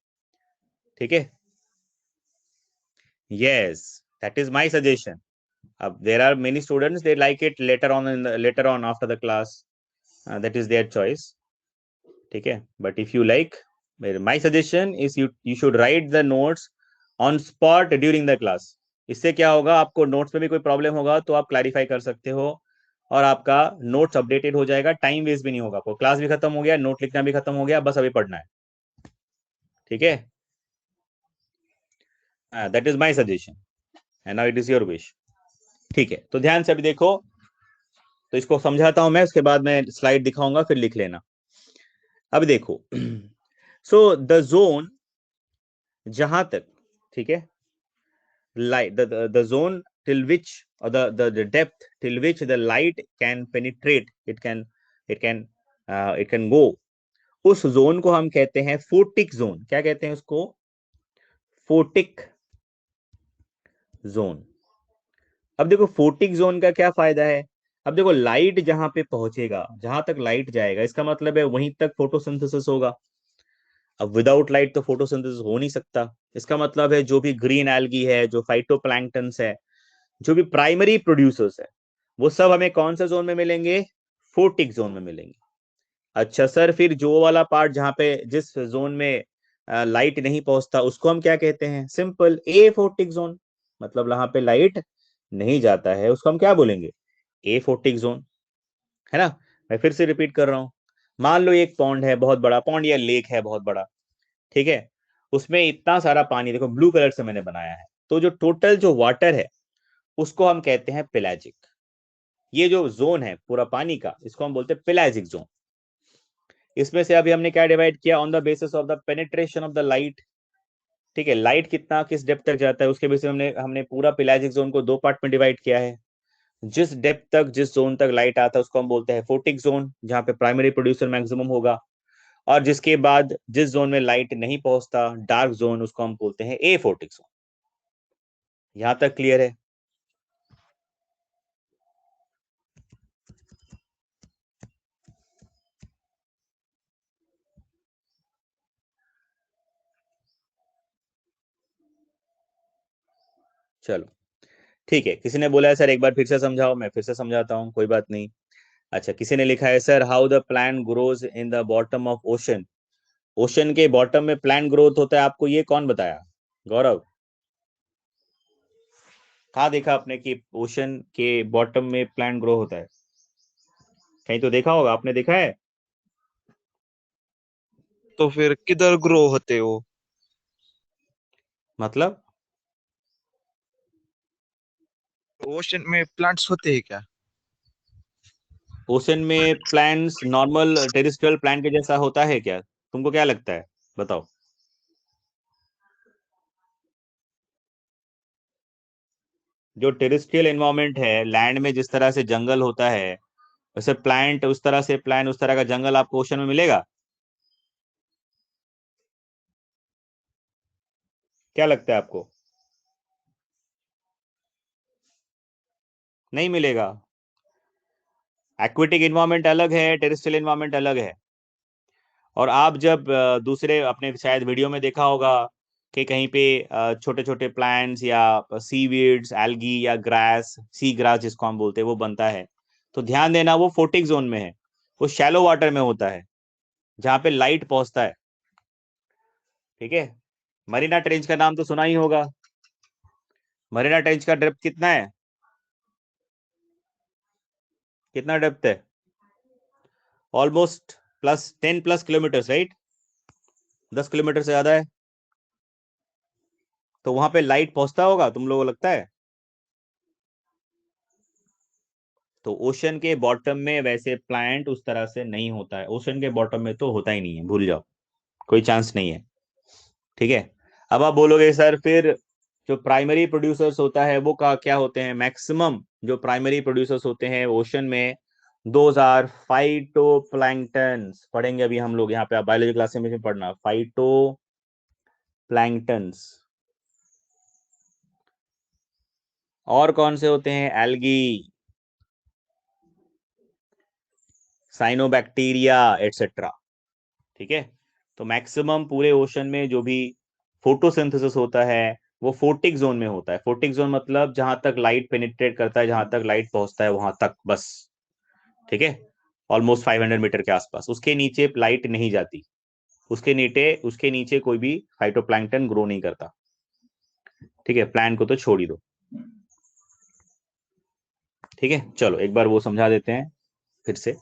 ठीक है? Yes, that is my suggestion. अब there are many students they like it later on, in later on after the class, that is their choice. ठीक है, but if you like, my suggestion is you should write the notes on spot during the class. इससे क्या होगा, आपको notes में भी कोई problem होगा तो आप क्लैरिफाई कर सकते हो, और आपका नोट्स अपडेटेड हो जाएगा, टाइम वेस्ट भी नहीं होगा, आपको क्लास भी खत्म हो गया, नोट लिखना भी खत्म हो गया, बस अभी पढ़ना है। ठीक है? That is my suggestion and now it is your wish. ठीक है, तो ध्यान से अभी देखो, तो इसको समझाता हूं मैं, उसके बाद मैं स्लाइड दिखाऊंगा, फिर लिख लेना। अब देखो सो द जोन, जहां तक, ठीक है, light the zone till which, or the depth till which the light can penetrate, it can go, उस जोन को हम कहते हैं फोटिक जोन। क्या कहते हैं उसको? Photic zone. अब देखो फोटिक जोन का क्या फायदा है। अब देखो लाइट जहां पे पहुंचेगा, जहां तक लाइट जाएगा, इसका मतलब है वहीं तक फोटोसिंथेसिस होगा। अब विदाउट लाइट तो फोटोसिंथेसिस हो नहीं सकता। इसका मतलब है जो भी ग्रीन एल्गी है, जो फाइटोप्लैंक्टन्स है, जो भी प्राइमरी प्रोड्यूसर्स है, वो सब हमें कौन सा जोन में मिलेंगे? फोटिक जोन में मिलेंगे। अच्छा सर, फिर जो वाला पार्ट जहां पे, जिस जोन में लाइट नहीं पहुंचता, उसको हम क्या कहते हैं? सिंपल, ए फोटिक जोन। मतलब वहां पे लाइट नहीं जाता है, उसको हम क्या बोलेंगे? ए फोटिक जोन। है ना? मैं फिर से रिपीट कर रहा हूं। मान लो एक पॉन्ड है, बहुत बड़ा पॉन्ड या लेक है बहुत बड़ा, ठीक है, उसमें इतना सारा पानी, देखो ब्लू कलर से मैंने बनाया है, तो जो टोटल जो वाटर है उसको हम कहते हैं पेलाजिक। ये जो जोन है पूरा पानी का, इसको हम बोलते हैं पेलाजिक जोन। इसमें से अभी हमने क्या डिवाइड किया? On the basis of the penetration of the light. ठीक है, लाइट कितना किस डेप्थ तक जाता है उसके बेसिस हमने हमने पूरा पेलाजिक जोन को दो पार्ट में डिवाइड किया है। जिस डेप्थ तक, जिस जोन तक लाइट आता है उसको हम बोलते हैं फोटिक जोन, जहां पे प्राइमरी प्रोड्यूसर मैक्सिमम होगा। और जिसके बाद जिस जोन में लाइट नहीं पहुंचता, डार्क जोन, उसको हम बोलते हैं ए फोटिक जोन। यहां तक क्लियर है? चलो ठीक है। किसी ने बोला है सर एक बार फिर से समझाओ, मैं फिर से समझाता हूँ, कोई बात नहीं। अच्छा, किसी ने लिखा है sir how the plant grows in the bottom of ocean. Ocean के बॉटम में प्लांट ग्रोथ होता है, आपको ये कौन बताया गौरव? कहाँ देखा आपने कि ओशन के बॉटम में प्लांट ग्रो होता है? कहीं तो देखा होगा, आपने देखा है? तो फिर किधर ग्रो होते वो? मतलब ओशन में प्लांट्स होते हैं क्या? ओशन में प्लांट्स नॉर्मल टेरेस्ट्रियल प्लांट के जैसा होता है क्या? तुमको क्या लगता है, बताओ? जो टेरेस्ट्रियल एनवायरनमेंट है, लैंड में जिस तरह से जंगल होता है, वैसे प्लांट उस तरह से, प्लांट उस तरह का जंगल आपको ओशन में मिलेगा? क्या लगता है आपको? नहीं मिलेगा। एक्वेटिक एनवायरनमेंट अलग है, टेरेस्ट्रियल एनवायरनमेंट अलग है। और आप जब दूसरे अपने शायद वीडियो में देखा होगा कि कहीं पे छोटे छोटे प्लांट्स या सीवीड्स, एल्गी या ग्रास, सी ग्रास जिसको हम बोलते हैं, वो बनता है, तो ध्यान देना वो फोटिक जोन में है। वो शैलो वाटर में होता है, जहाँ पे लाइट पहुंचता है। ठीक है। मरीना ट्रेंच का नाम तो सुना ही होगा। मरीना ट्रेंच का डेप्थ कितना है? कितना डेप्थ है? Almost +10 kilometre, right? 10 किलोमीटर से ज्यादा है। तो वहां पे लाइट पहुंचता होगा, तुम लोगों को लगता है? तो ओशन के बॉटम में वैसे प्लांट उस तरह से नहीं होता है। ओशन के बॉटम में तो होता ही नहीं है, भूल जाओ, कोई चांस नहीं है। ठीक है। अब आप बोलोगे सर फिर जो प्राइमरी प्रोड्यूसर्स होता है वो का क्या होते हैं? मैक्सिमम जो प्राइमरी प्रोड्यूसर्स होते हैं ओशन में, 2 फाइटोप्लैंक्टन्स पढ़ेंगे अभी हम लोग यहाँ पे, आप बायोलॉजी क्लास में भी पढ़ना, फाइटोप्लैंक्टन्स। और कौन से होते हैं? Algae, cyanobacteria, etcetera. ठीक है। तो मैक्सिमम पूरे ओशन में जो भी फोटोसिंथेसिस होता है वो फोटिक जोन में होता है। फोटिक जोन मतलब जहां तक लाइट पेनिट्रेट करता है, जहां तक लाइट पहुंचता है वहां तक बस। ठीक है। ऑलमोस्ट 500 मीटर के आसपास, उसके नीचे लाइट नहीं जाती। उसके नीचे कोई भी फाइटोप्लैंक्टन ग्रो नहीं करता। ठीक है, प्लांट को तो छोड़ ही दो। ठीक है, चलो एक बार वो समझा देते हैं फिर से।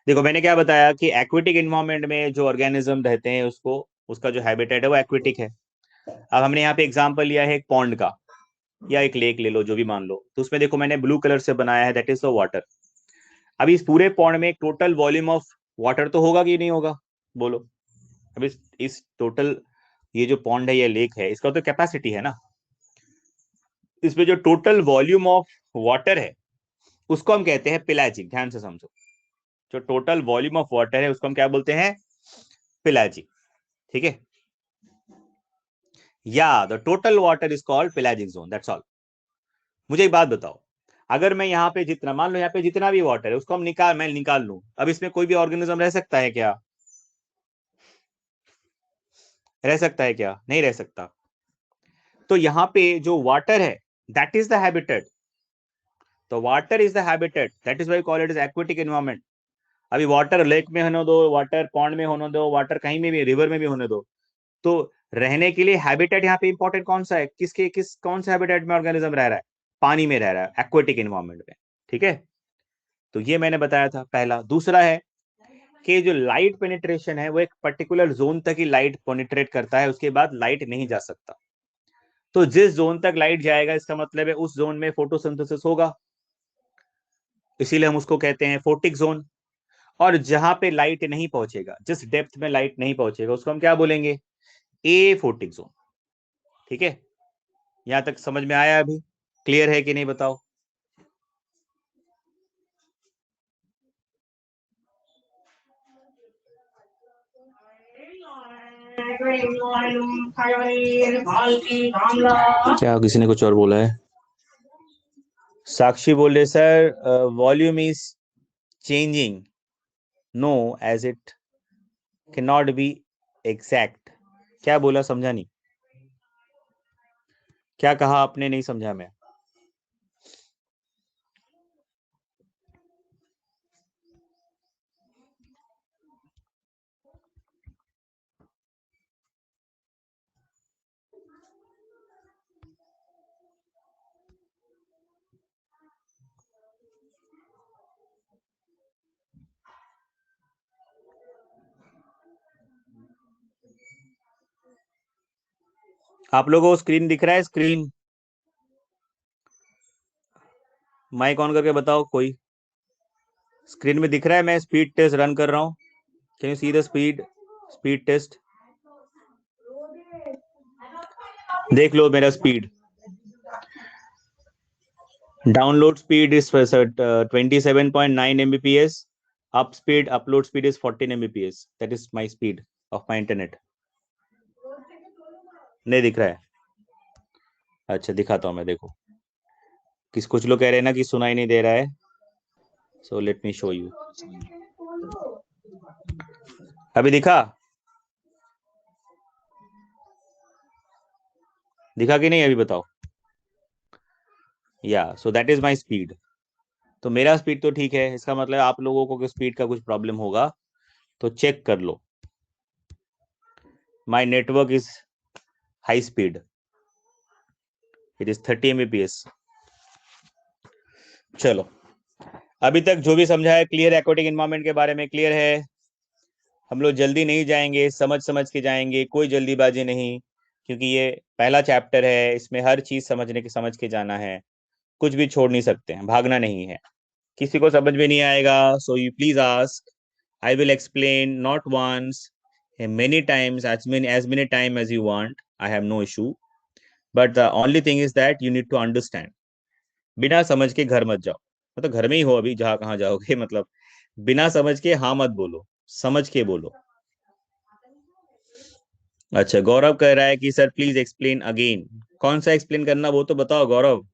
देखो मैंने क्या बताया कि एक्वेटिक एनवायरनमेंट में जो ऑर्गेनिज्म रहते हैं उसको, उसका जो हैबिटेट है वो एक्वेटिक है। अब हमने यहाँ पे एग्जांपल लिया है एक पॉन्ड का, या एक लेक ले लो, जो भी मान लो। तो उसमें देखो मैंने ब्लू कलर से बनाया है, दैट इज द वाटर। अब इस पूरे पॉन्ड में एक टोटल वॉल्यूम ऑफ वाटर तो होगा कि नहीं होगा, बोलो? अब इस टोटल, ये जो पॉन्ड है, ये लेक है, इसका तो कैपेसिटी है ना। इसमें जो टोटल वॉल्यूम ऑफ वाटर है उसको हम कहते हैं पिलाजिक। ध्यान से समझो, जो टोटल वॉल्यूम ऑफ वाटर है उसको हम क्या बोलते हैं? पिलाजिक। ठीक है। या the total water is called pelagic zone, that's all. मुझे एक बात बताओ, अगर मैं यहाँ पे जितना, मान लो यहाँ पे जितना भी वाटर है उसको मैं निकाल लूं, अब इसमें कोई भी ऑर्गेनिज्म रह सकता है क्या? रह सकता है क्या? नहीं रह सकता। तो यहाँ पे जो वाटर है, दैट इज द हैबिटेट। तो water is the habitat, that is why call it is aquatic environment. अभी वाटर लेक में होने दो, वाटर पॉन्ड में होने दो, वाटर कहीं में भी, रिवर में भी होने दो, तो रहने के लिए हैबिटेट यहाँ पे इंपॉर्टेंट कौन सा है? कौन सा हैबिटेट में ऑर्गेनिज्म रह रहा है? पानी में रह रहा है, एक्वेटिक एनवायरनमेंट में। ठीक है। तो ये मैंने बताया था पहला। दूसरा है कि जो लाइट पेनिट्रेशन है वो एक पर्टिकुलर जोन तक ही लाइट पेनिट्रेट करता है, उसके बाद लाइट नहीं जा सकता। तो जिस जोन तक लाइट जाएगा इसका मतलब है उस जोन में फोटोसिंथेसिस होगा, इसीलिए हम उसको कहते हैं फोटिक जोन। और जहां पे लाइट नहीं पहुंचेगा, जिस डेप्थ में लाइट नहीं पहुंचेगा, उसको हम क्या बोलेंगे? ए फोटिक जोन। ठीक है। यहां तक समझ में आया? अभी क्लियर है कि नहीं, बताओ? क्या किसी ने कुछ और बोला है? साक्षी बोल रहे sir volume is changing, no as it can not be exact. क्या बोला, समझा नहीं। क्या कहा आपने, नहीं समझा मैं। आप लोगों को स्क्रीन दिख रहा है? स्क्रीन माइक ऑन करके बताओ कोई। स्क्रीन में दिख रहा है मैं स्पीड टेस्ट रन कर रहा हूँ? Can you see the speed test? देख लो मेरा speed. Download speed is 27.9 Mbps. Upload speed is 14 Mbps. That is my speed of my internet. नहीं दिख रहा है? अच्छा दिखाता हूँ मैं, देखो। कुछ लोग कह रहे हैं ना कि सुनाई नहीं दे रहा है, so let me show you. अभी दिखा कि नहीं? अभी बताओ। या so that is my speed. तो मेरा स्पीड तो ठीक है, इसका मतलब आप लोगों को स्पीड का कुछ प्रॉब्लम होगा तो चेक कर लो। My network is high speed, it is 30 Mbps। चलो, अभी तक जो भी समझा है क्लियर? एक्वाटिक एनवायरनमेंट के बारे में क्लियर है? हम लोग जल्दी नहीं जाएंगे, समझ समझ के जाएंगे, कोई जल्दीबाजी नहीं, क्योंकि ये पहला चैप्टर है, इसमें हर चीज समझ के जाना है, कुछ भी छोड़ नहीं सकते हैं, भागना नहीं है। किसी को समझ में नहीं आएगा so you please ask, I will explain not once, many times, as many time as you want. I have no issue, but the only thing is that you need to understand. बिना समझ के घर मत जाओ, मतलब घर में ही हो अभी, जहां कहाँ जाओगे, मतलब बिना समझ के हाँ मत बोलो, समझ के बोलो। अच्छा, गौरव कह रहा है कि सर प्लीज एक्सप्लेन अगेन। कौन सा एक्सप्लेन करना वो तो बताओ गौरव,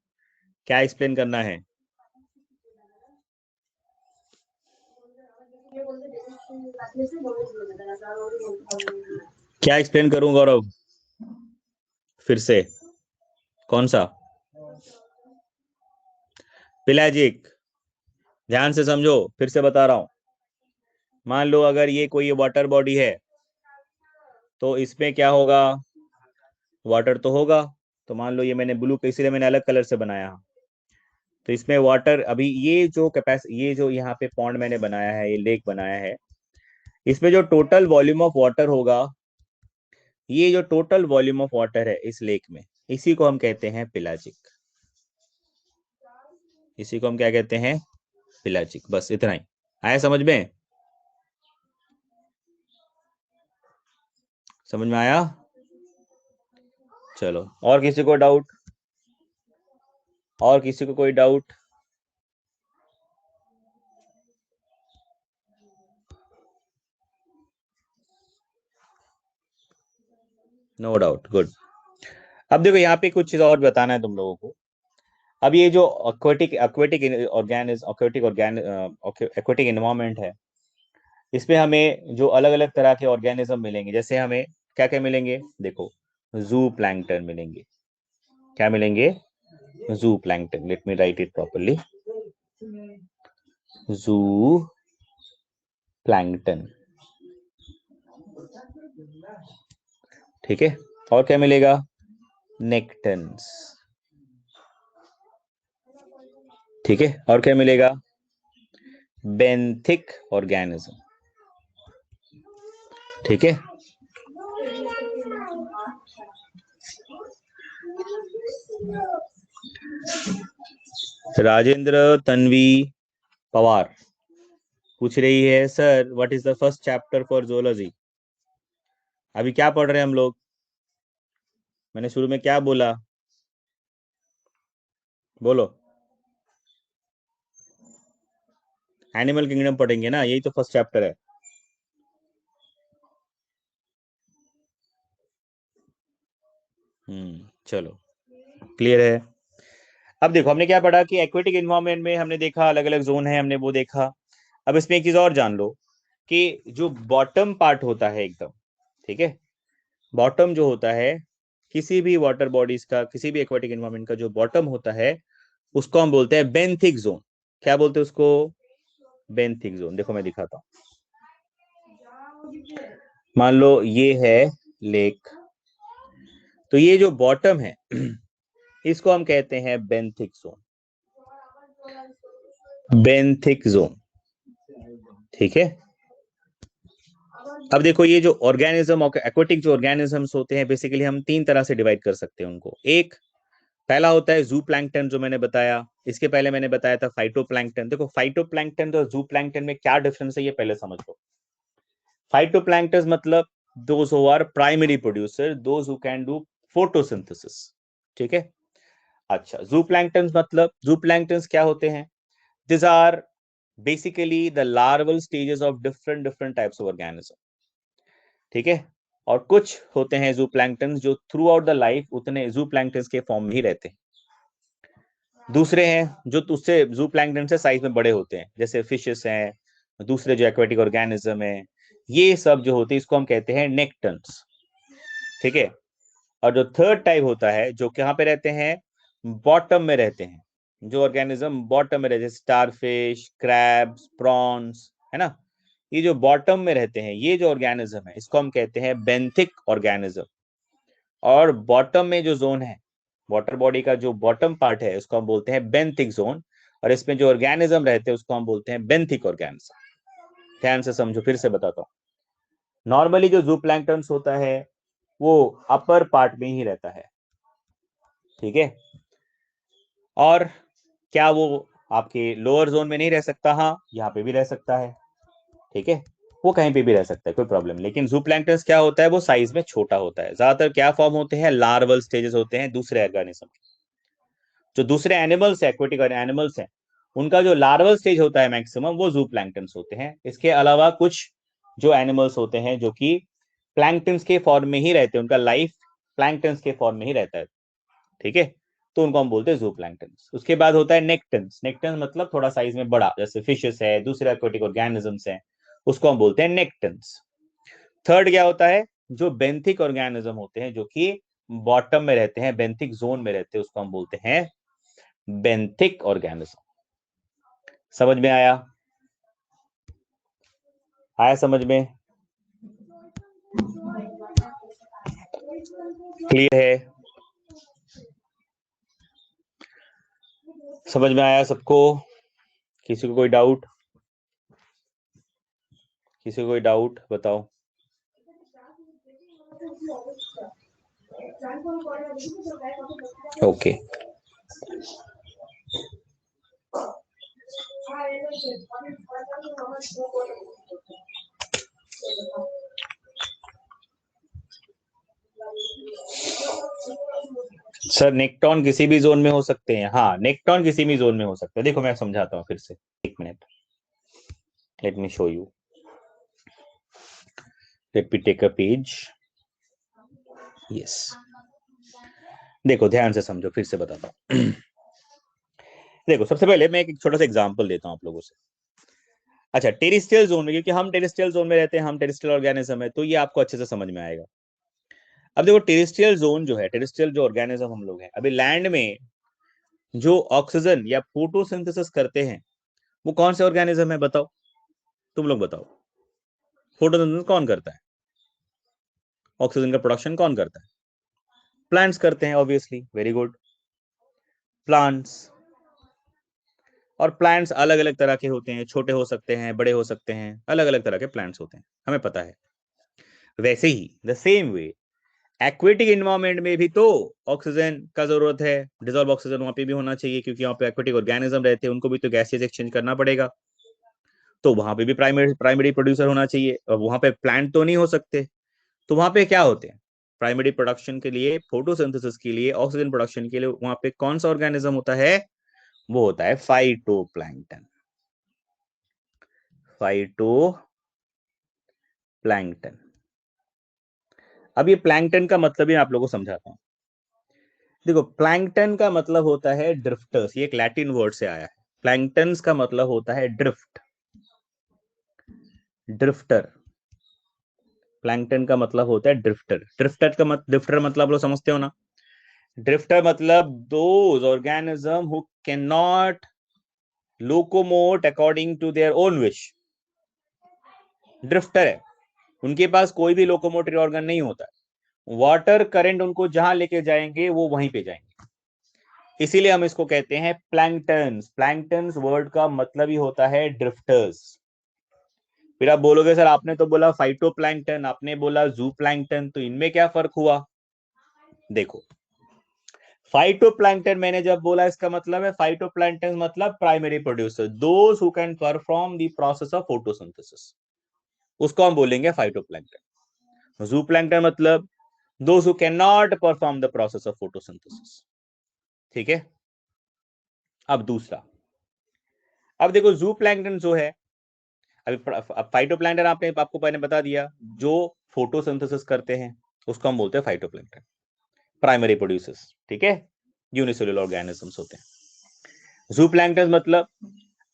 क्या एक्सप्लेन करना है? क्या एक्सप्लेन करूं गौरव? फिर से कौन सा? पिलाजिक। ध्यान से समझो, फिर से बता रहा हूं। मान लो अगर ये कोई वाटर बॉडी है तो इसमें क्या होगा? वाटर तो होगा। तो मान लो ये मैंने ब्लू, इसीलिए मैंने अलग कलर से बनाया। तो इसमें वाटर, अभी ये जो यहाँ पे पॉन्ड मैंने बनाया है, ये लेक बनाया है, इसमें जो टोटल वॉल्यूम ऑफ वाटर होगा, ये जो टोटल वॉल्यूम ऑफ वाटर है इस लेक में, इसी को हम कहते हैं पिलाजिक। इसी को हम क्या कहते हैं? पिलाजिक। बस इतना ही आया समझ में? समझ में आया? चलो, और किसी को डाउट? और किसी को कोई डाउट? No doubt, good. अब देखो यहाँ पे कुछ चीज और बताना है तुम लोगों को। अब ये जो एक्वेटिक एनवायरमेंट है, इसमें हमें जो अलग अलग तरह के ऑर्गेनिज्म मिलेंगे, जैसे हमें क्या क्या मिलेंगे? देखो, जू प्लैंकटन मिलेंगे। क्या मिलेंगे? जू plankton. Let me right it properly. जू प्लैंकटन। ठीक है। और क्या मिलेगा? नेक्टन्स। ठीक है। और क्या मिलेगा? Benthic organism. ठीक है। राजेंद्र तन्वी पवार पूछ रही है, sir what is the first chapter for zoology? अभी क्या पढ़ रहे हैं हम लोग? मैंने शुरू में क्या बोला? बोलो। एनिमल किंगडम पढ़ेंगे ना, यही तो फर्स्ट चैप्टर है। चलो, क्लियर है। अब देखो हमने क्या पढ़ा कि एक्वेटिक एनवायरनमेंट में हमने देखा अलग अलग जोन है, हमने वो देखा। अब इसमें एक चीज और जान लो कि जो बॉटम पार्ट होता है एकदम, ठीक है, बॉटम जो होता है किसी भी वाटर बॉडीज का, किसी भी एक्वेटिक एनवायरनमेंट का जो बॉटम होता है, उसको हम बोलते हैं बेंथिक जोन। क्या बोलते हैं उसको? Benthic zone. देखो मैं दिखाता हूं। मान लो ये है लेक, तो ये जो बॉटम है इसको हम कहते हैं बेंथिक जोन। Benthic zone. ठीक है। अब देखो ये जो ऑर्गेनिज्म, एक्वाटिक जो ऑर्गेनिजम्स होते हैं, बेसिकली हम तीन तरह से डिवाइड कर सकते हैं उनको। एक पहला होता है जू प्लैंकटन, जो मैंने बताया। इसके पहले मैंने बताया था फाइटो प्लैंकटन। देखो फाइटो प्लैंकटन और जू प्लैंकटन में क्या डिफरेंस है ये पहले समझ लो। फाइटो प्लैंकटन मतलब those who are primary producer, those who can do photosynthesis, ठीक है। अच्छा, जू प्लैंकटन मतलब, जू प्लैंकटन क्या होते हैं? This are basically the larval stages of different different types of organism, ठीक है। और कुछ होते हैं जू प्लैंकटन जो थ्रू आउट द लाइफ उतने जू प्लैंकटन के फॉर्म में ही रहते हैं। दूसरे हैं जो उससे जू प्लैंकटन से साइज में बड़े होते हैं, जैसे फिशेस हैं, दूसरे जो एक्वेटिक ऑर्गेनिज्म है, ये सब जो होते हैं इसको हम कहते हैं नेक्टन्स, ठीक है। और जो थर्ड टाइप होता है जो कहाँ पे रहते हैं? बॉटम में रहते हैं। जो ऑर्गेनिज्म बॉटम में रहते हैं, स्टारफिश, क्रैब्स, प्रॉन्स, है ना, ये जो बॉटम में रहते हैं, ये जो ऑर्गेनिज्म है इसको हम कहते हैं बेंथिक ऑर्गेनिज्म। और बॉटम में जो जोन है, वाटर बॉडी का जो बॉटम पार्ट है उसको हम बोलते हैं बेंथिक जोन। और इसमें जो ऑर्गेनिज्म रहते हैं उसको हम बोलते हैं बेंथिक ऑर्गेनिज्म। ध्यान से समझो, फिर से बताता हूँ। नॉर्मली जो जू प्लैंक्टन्स होता है वो अपर पार्ट में ही रहता है, ठीक है। और क्या वो आपके लोअर जोन में नहीं रह सकता? हाँ, यहाँ पे भी रह सकता है, ठीक है। वो कहीं पे भी रह सकता है, कोई प्रॉब्लम। लेकिन जू प्लैंक्टन्स क्या होता है? वो साइज में छोटा होता है। ज्यादातर क्या फॉर्म होते हैं? लार्वल स्टेजेस होते हैं दूसरे ऑर्गेनिज्म। जो दूसरे एनिमल्स है, एक्वेटिक एनिमल्स हैं, उनका जो लार्वल स्टेज होता है मैक्सिमम, वो जू प्लैंक्टन्स होते हैं। इसके अलावा कुछ जो एनिमल्स होते हैं जो कि प्लैंक्टन्स के फॉर्म में ही रहते हैं, उनका लाइफ प्लैंक्टन्स के फॉर्म में ही रहता है, ठीक है। तो उनको हम बोलते हैं जू प्लैंक्टन्स। उसके बाद होता है नेक्टन्स। नेक्टन्स मतलब थोड़ा साइज में बड़ा, जैसे फिशेस है, दूसरे एक्वेटिक ऑर्गेनिजम्स हैं, उसको हम बोलते हैं नेक्टन्स। थर्ड क्या होता है? जो बेंथिक ऑर्गेनिज्म होते हैं जो कि बॉटम में रहते हैं, बेंथिक जोन में रहते हैं, उसको हम बोलते हैं बेंथिक ऑर्गेनिज्म। समझ में आया? आया समझ में? क्लियर है? समझ में आया सबको? किसी को कोई डाउट? किसी को कोई डाउट बताओ। ओके, सर नेक्टॉन किसी भी जोन में हो सकते हैं? हाँ, नेक्टॉन किसी भी जोन में हो सकते हैं। देखो मैं समझाता हूँ फिर से, एक minute, let me show you. Let me take a page. Yes, देखो ध्यान से समझो, फिर से बताता हूँ। देखो सबसे पहले मैं एक छोटा सा एग्जांपल देता हूँ आप लोगों से। अच्छा, टेरिस्ट्रियल जोन में, क्योंकि हम टेरिस्ट्रियल जोन में रहते हैं, हम टेरिस्ट्रियल ऑर्गेनिज्म है, तो ये आपको अच्छे से समझ में आएगा। अब देखो टेरिस्ट्रियल जोन जो है, टेरिस्ट्रियल जो ऑर्गेनिज्म हम लोग हैं, अभी लैंड में जो ऑक्सीजन या फोटोसिंथेसिस करते हैं वो कौन से ऑर्गेनिज्म है? बताओ, तुम लोग बताओ। फोटोसिंथेसिस कौन करता है? ऑक्सीजन का प्रोडक्शन कौन करता है? प्लांट्स करते हैं, ऑब्वियसली, वेरी गुड, प्लांट्स। और प्लांट्स अलग अलग तरह के होते हैं, छोटे हो सकते हैं, बड़े हो सकते हैं, अलग अलग तरह के प्लांट्स होते हैं, हमें पता है। वैसे ही the same way aquatic environment में भी तो ऑक्सीजन का जरूरत है। डिजॉल्व ऑक्सीजन वहां पे भी होना चाहिए, क्योंकि वहां पे एक्वेटिक ऑर्गेनिज्म रहते हैं, उनको भी तो गैसेज एक्सचेंज करना पड़ेगा। तो वहां पे भी प्राइमरी प्राइमरी प्रोड्यूसर होना चाहिए। और वहां पे प्लांट तो नहीं हो सकते, तो वहां पे क्या होते हैं? प्राइमरी प्रोडक्शन के लिए, फोटोसिंथेसिस के लिए, ऑक्सीजन प्रोडक्शन के लिए वहां पे कौन सा ऑर्गेनिज्म होता है? वो होता है फाइटोप्लैंक्टन। फाइटोप्लैंक्टन। अब ये प्लैंक्टन का मतलब ही आप लोगों को समझाता हूं। देखो प्लैंक्टन का मतलब होता है ड्रिफ्टर्स, ये एक लैटिन वर्ड से आया है। प्लैंक्टन्स का मतलब होता है ड्रिफ्ट, ड्रिफ्टर। प्लैंक्टन का मतलब होता है ड्रिफ्टर। ड्रिफ्टर मतलब लोग समझते हो ना? ड्रिफ्टर मतलब those organism who can not locomote according to their own wish, drifter है। उनके पास कोई भी लोकोमोटरी ऑर्गन नहीं होता है। वाटर करंट उनको जहां लेके जाएंगे वो वहीं पे जाएंगे, इसीलिए हम इसको कहते हैं प्लैंक्टन्स। प्लैंक्टन्स वर्ड का मतलब ही होता है ड्रिफ्टर्स। फिर आप बोलोगे सर आपने तो बोला फाइटोप्लैंक्टन, आपने बोला जूप्लैंक्टन, तो इनमें क्या फर्क हुआ? देखो, फाइटोप्लैंक्टन मैंने जब बोला इसका मतलब है फाइटोप्लैंक्टन मतलब primary producer, those who can perform the process of photosynthesis, उसको हम बोलेंगे फाइटोप्लैंक्टन। जूप्लैंक्टन मतलब those who can not perform the process of photosynthesis. ठीक है। अब दूसरा, अब देखो जूप्लैंक्टन जो है, अभी फाइटोप्लैंक्टन आपने आपको पहले बता दिया, जो फोटोसिंथेसिस करते हैं उसको हम बोलते हैं फाइटोप्लैंक्टन, प्राइमरी प्रोड्यूसर्स। ठीक है, यूनिसेलुलर ऑर्गेनिजम्स होते हैं। जूप्लैंक्टन मतलब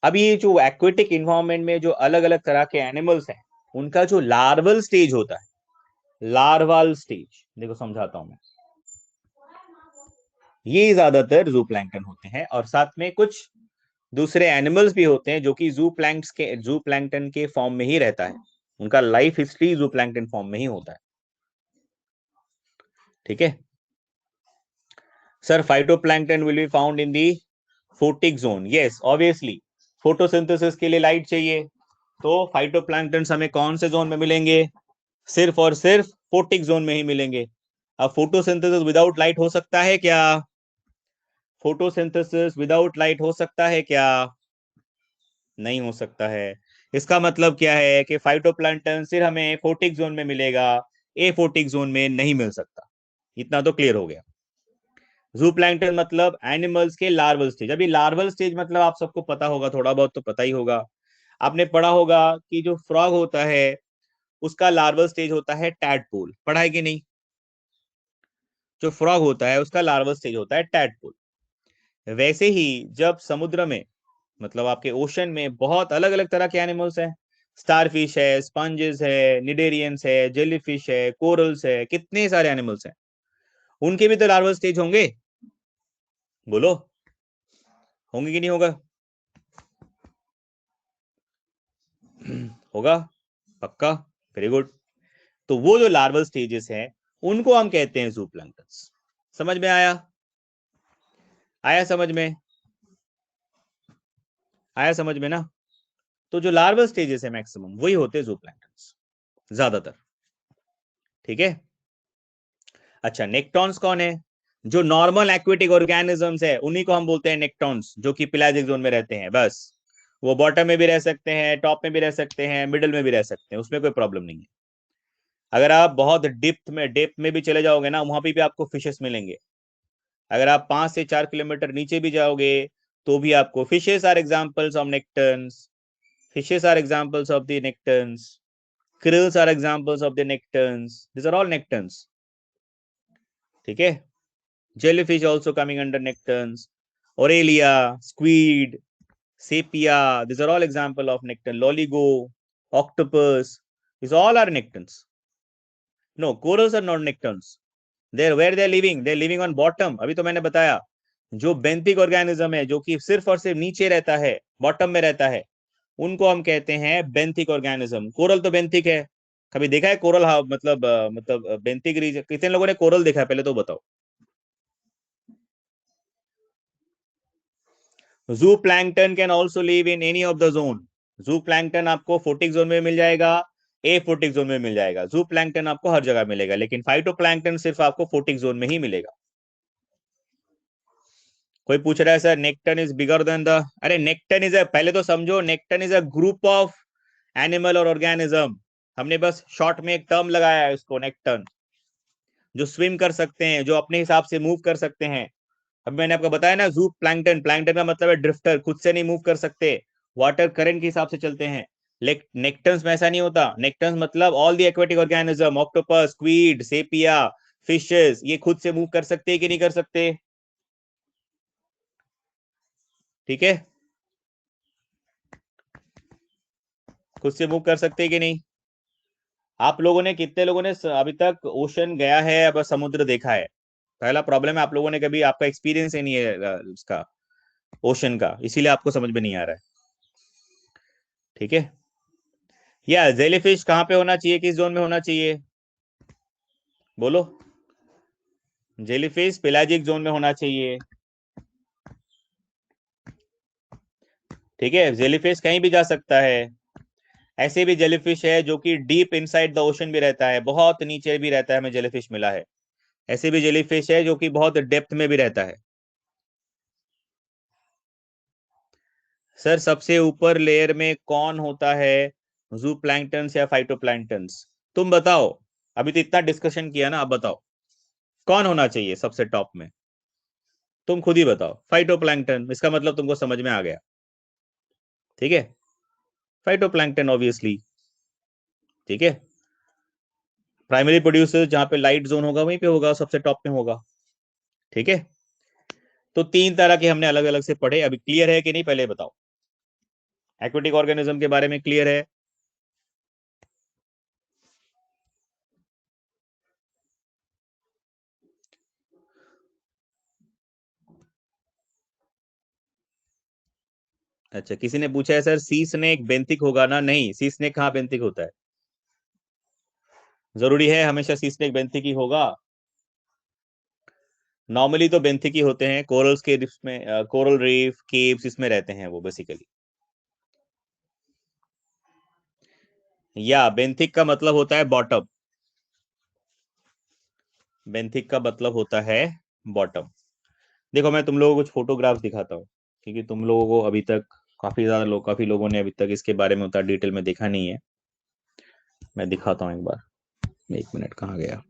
अभी ये जो एक्वेटिक इन्वायरमेंट में जो अलग अलग तरह के एनिमल्स हैं, उनका जो लार्वल स्टेज होता है, लार्वल स्टेज, देखो समझाता हूं मैं, ये ज्यादातर जूप्लैंक्टन होते हैं, और साथ में कुछ दूसरे एनिमल्स भी होते हैं जो कि जूप्लैंक्टन के फॉर्म में ही रहता है, उनका लाइफ हिस्ट्री जूप्लैंक्टन फॉर्म में ही होता है। ठीक है sir, phytoplankton will be found in the photic zone. Yes obviously, photosynthesis के लिए लाइट चाहिए, तो फाइटोप्लैंक्टन हमें कौन से जोन में मिलेंगे? सिर्फ और सिर्फ फोटिक जोन में ही मिलेंगे। अब फोटोसिंथेसिस विदाउट लाइट हो सकता है क्या? फोटोसिंथेसिस विदाउट लाइट हो सकता है क्या? नहीं हो सकता है। इसका मतलब क्या है कि फाइटोप्लैंक्टन सिर्फ हमें फोटिक जोन में मिलेगा, ए फोटिक जोन में नहीं मिल सकता। इतना तो क्लियर हो गया। जूप्लैंक्टन मतलब एनिमल्स के लार्वल स्टेज। अभी लार्वल स्टेज मतलब आप सबको पता होगा, थोड़ा बहुत तो पता ही होगा, आपने पढ़ा होगा कि जो फ्रॉग होता है उसका लार्वल स्टेज होता है टैडपोल, पढ़ा है कि नहीं? जो फ्रॉग होता है उसका लार्वल स्टेज होता है टैडपोल। वैसे ही जब समुद्र में, मतलब आपके ओशन में बहुत अलग अलग तरह के एनिमल्स हैं, स्टारफिश है, स्पंजेस है, निडेरियंस है, जेलीफिश है, कोरल्स है, कितने सारे एनिमल्स हैं, उनके भी तो लार्वल स्टेज होंगे, बोलो होंगे कि नहीं होगा? होगा, पक्का, वेरी गुड। तो वो जो लार्वल स्टेजेस हैं उनको हम कहते हैं जूप्लैंक्टन। समझ में आया? आया समझ में? आया समझ में ना? तो जो लार्वल स्टेजेस है मैक्सिमम वही होते हैं जूप्लैंक्टन ज्यादातर। ठीक है। अच्छा, नेक्टॉन्स कौन है? जो नॉर्मल एक्वेटिक ऑर्गेनिजम्स है उन्हीं को हम बोलते हैं नेक्टॉन्स, जो कि पेलाजिक जोन में रहते हैं बस। वो बॉटम में भी रह सकते हैं, टॉप में भी रह सकते हैं, मिडिल में भी रह सकते हैं, उसमें कोई प्रॉब्लम नहीं है। अगर आप बहुत डेप्थ में भी चले जाओगे ना, वहां भी आपको फिशेस मिलेंगे। अगर आप 5 से 4 किलोमीटर नीचे भी जाओगे तो भी आपको fishes are examples of nektons, fishes are examples of the nektons, krills are examples of the nektons, this are all nektons. ठीक है। Jellyfish also coming under nektons, aurelia, squid, sepia, these are all example of nectarine. Loligo, octopus, these all are nectarines. No, corals are not nectarines. They're where they're living, they're living on bottom. अभी तो मैंने बताया, जो benthic organism है, जो कि सिर्फ और सिर्फ नीचे रहता है, बॉटम में रहता है, उनको हम कहते हैं बेंथिक ऑर्गेनिज्म। कोरल तो बेंथिक है। कभी देखा है कोरल? हाँ, मतलब बेंथिक रीजन कितने लोगों ने कोरल देखा है, पहले तो बताओ। जू plankton can also live in any of the zone. जू प्लैंकटन आपको फोटिक जोन में मिल जाएगा, ए फोटिक जोन में मिल जाएगा। जू प्लैंकटन आपको हर जगह मिलेगा, लेकिन फाइटो प्लैंकटन सिर्फ आपको फोटिक जोन में ही मिलेगा। कोई पूछ रहा है sir nekton is bigger than the, अरे नेक्टन इज पहले तो समझो, nekton is a group of animal और ऑर्गेनिज्म। हमने बस शॉर्ट में एक टर्म लगाया है उसको, नेक्टन, जो स्विम कर सकते हैं, जो अपने हिसाब से मूव कर सकते हैं। अब मैंने आपको बताया ना, जू प्लैंकटन, प्लैंकटन का मतलब है ड्रिफ्टर, खुद से नहीं मूव कर सकते, वाटर करंट के हिसाब से चलते हैं। लेकिन नेक्टन्स में ऐसा नहीं होता। नेक्टन्स मतलब all the aquatic organism, octopus, squid, sepia, fishes, ये खुद से मूव कर सकते हैं कि नहीं कर सकते? ठीक है, खुद से मूव कर सकते हैं कि नहीं? आप लोगों ने, कितने लोगों ने अभी तक ओशन गया है, अब समुद्र देखा है? पहला प्रॉब्लम है, आप लोगों ने कभी, आपका एक्सपीरियंस ही नहीं है उसका, ओशन का, इसीलिए आपको समझ में नहीं आ रहा है। ठीक है। या जेलीफिश कहाँ पे होना चाहिए, किस जोन में होना चाहिए, बोलो? जेलीफिश पेलाजिक जोन में होना चाहिए। ठीक है, जेलीफिश कहीं भी जा सकता है। ऐसे भी जेलीफिश है जो कि डीप इनसाइड द ओशन भी रहता है, बहुत नीचे भी रहता है, हमें जेलीफिश मिला है। ऐसे भी जेलीफिश है जो कि बहुत डेप्थ में भी रहता है। सर सबसे ऊपर लेयर में कौन होता है, जू प्लैंक्टन्स या फाइटोप्लैंक्टन्स? तुम बताओ, अभी तो इतना डिस्कशन किया ना, अब बताओ कौन होना चाहिए सबसे टॉप में? तुम खुद ही बताओ। फाइटोप्लैंक्टन, इसका मतलब तुमको समझ में आ गया, ठीक है? फाइटोप्लैंक्टन ऑब्वियसली, ठीक है। प्राइमरी प्रोड्यूसर जहां पे लाइट जोन होगा वहीं पे होगा, सबसे टॉप में होगा, ठीक है। तो तीन तरह के हमने अलग अलग से पढ़े, अभी क्लियर है कि नहीं पहले बताओ। एक्वेटिक ऑर्गेनिज्म के बारे में क्लियर है? अच्छा, किसी ने पूछा है सर सी स्नेक बेंथिक होगा ना? नहीं, सी स्नेक कहाँ बेंथिक होता है? जरूरी है हमेशा सी स्नेक बेंथिक ही होगा? नॉर्मली तो बेंथिक ही होते हैं, कोरल्स के रिफ्स में, कोरल रीफ केव्स इसमें रहते हैं वो बेसिकली। या बेंथिक का मतलब होता है बॉटम, बेंथिक का मतलब होता है बॉटम। देखो मैं तुम लोगों को कुछ फोटोग्राफ्स दिखाता हूँ, क्योंकि तुम लोगों को अभी तक काफी लोगों ने अभी तक इसके बारे में उतना डिटेल में देखा नहीं है। मैं दिखाता हूँ एक बार, एक मिनट, कहाँ गया?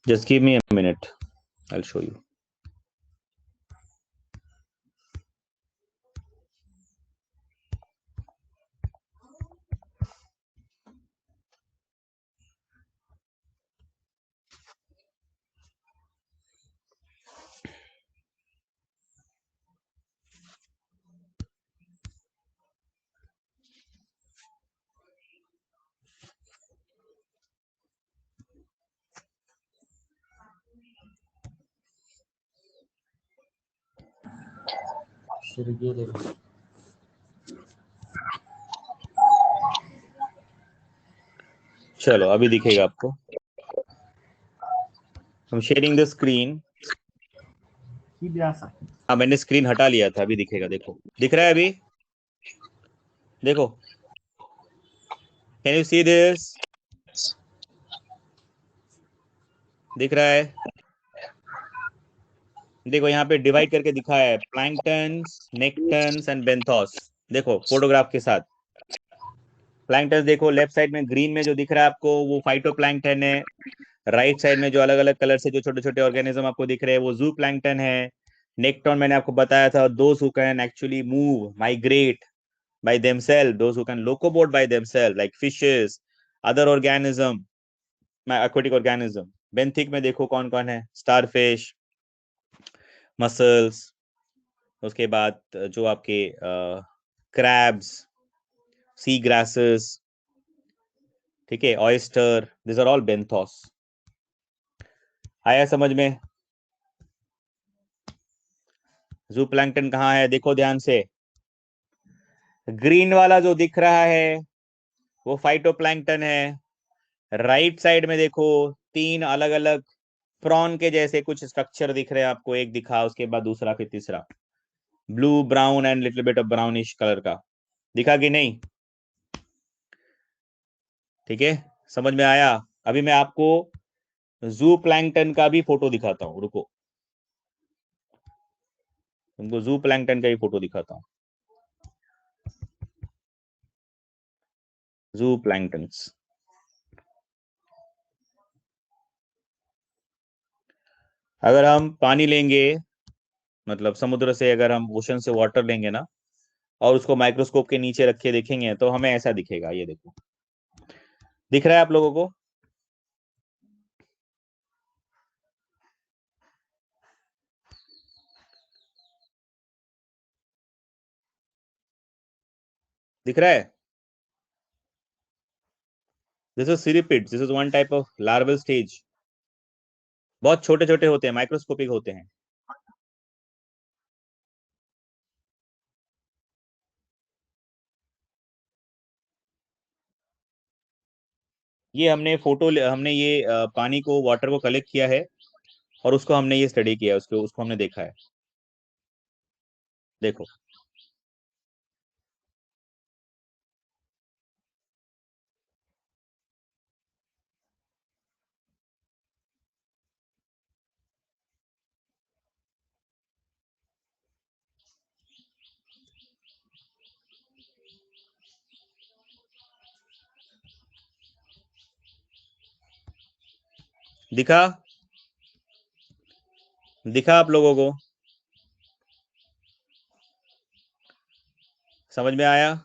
Just give me a minute, I will show you. चलो अभी दिखेगा आपको। हम शेयरिंग द स्क्रीन। हाँ मैंने स्क्रीन हटा लिया था, अभी दिखेगा, देखो दिख रहा है अभी? देखो, कैन यू सी दिस? दिख रहा है? देखो यहाँ पे डिवाइड करके दिखाया है, प्लैंक्टन्स, नेक्टन्स एंड बेंथोस। देखो फोटोग्राफ के साथ प्लैंक्टन्स देखो, लेफ्ट साइड में ग्रीन में जो दिख रहा है आपको वो फाइटोप्लैंक्टन है। राइट साइड में जो अलग अलग कलर से जो छोटे छोटे ऑर्गेनिज्म आपको दिख रहे हैं वो जू प्लैंक्टन है। नेक्टॉन मैंने आपको बताया था, those who can actually move, migrate by themselves, those who can locomote by themselves, like fishes, other organism, aquatic organism। Benthic में देखो कौन कौन है, स्टारफिश, मसल्स, उसके बाद जो आपके क्रैब्स, सी ग्रासेस, ठीक है, oyster, this are all benthos. आया समझ में? जू प्लैंक्टन कहाँ है देखो ध्यान से, ग्रीन वाला जो दिख रहा है वो फाइटोप्लैंक्टन है। राइट साइड में देखो तीन अलग अलग प्रॉन के जैसे कुछ स्ट्रक्चर दिख रहे हैं आपको, एक दिखा, उसके बाद दूसरा, फिर तीसरा, blue brown and little bit of brownish colour का दिखा कि नहीं? ठीक है, समझ में आया? अभी मैं आपको जू प्लैंक्टन का भी फोटो दिखाता हूँ, रुको, तुमको जू प्लैंक्टन का भी फोटो दिखाता हूँ। जू प्लैंक्टन्स, अगर हम पानी लेंगे, मतलब समुद्र से अगर हम ओशन से वाटर लेंगे ना, और उसको माइक्रोस्कोप के नीचे रख के देखेंगे तो हमें ऐसा दिखेगा, ये देखो, दिख रहा है आप लोगों को? दिख रहा है? This is cirripede, this is one type of larval stage. बहुत छोटे छोटे होते हैं, माइक्रोस्कोपिक होते हैं। ये हमने ये पानी को, वाटर को कलेक्ट किया है और उसको हमने ये स्टडी किया है, उसको उसको हमने देखा है। देखो, दिखा दिखा आप लोगों को? समझ में आया?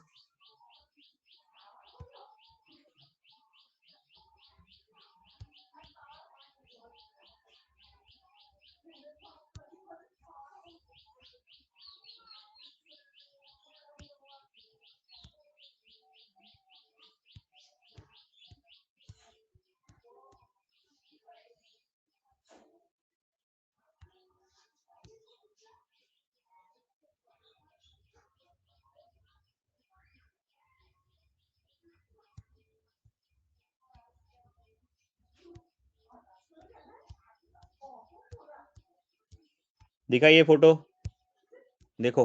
दिखा ये फोटो? देखो,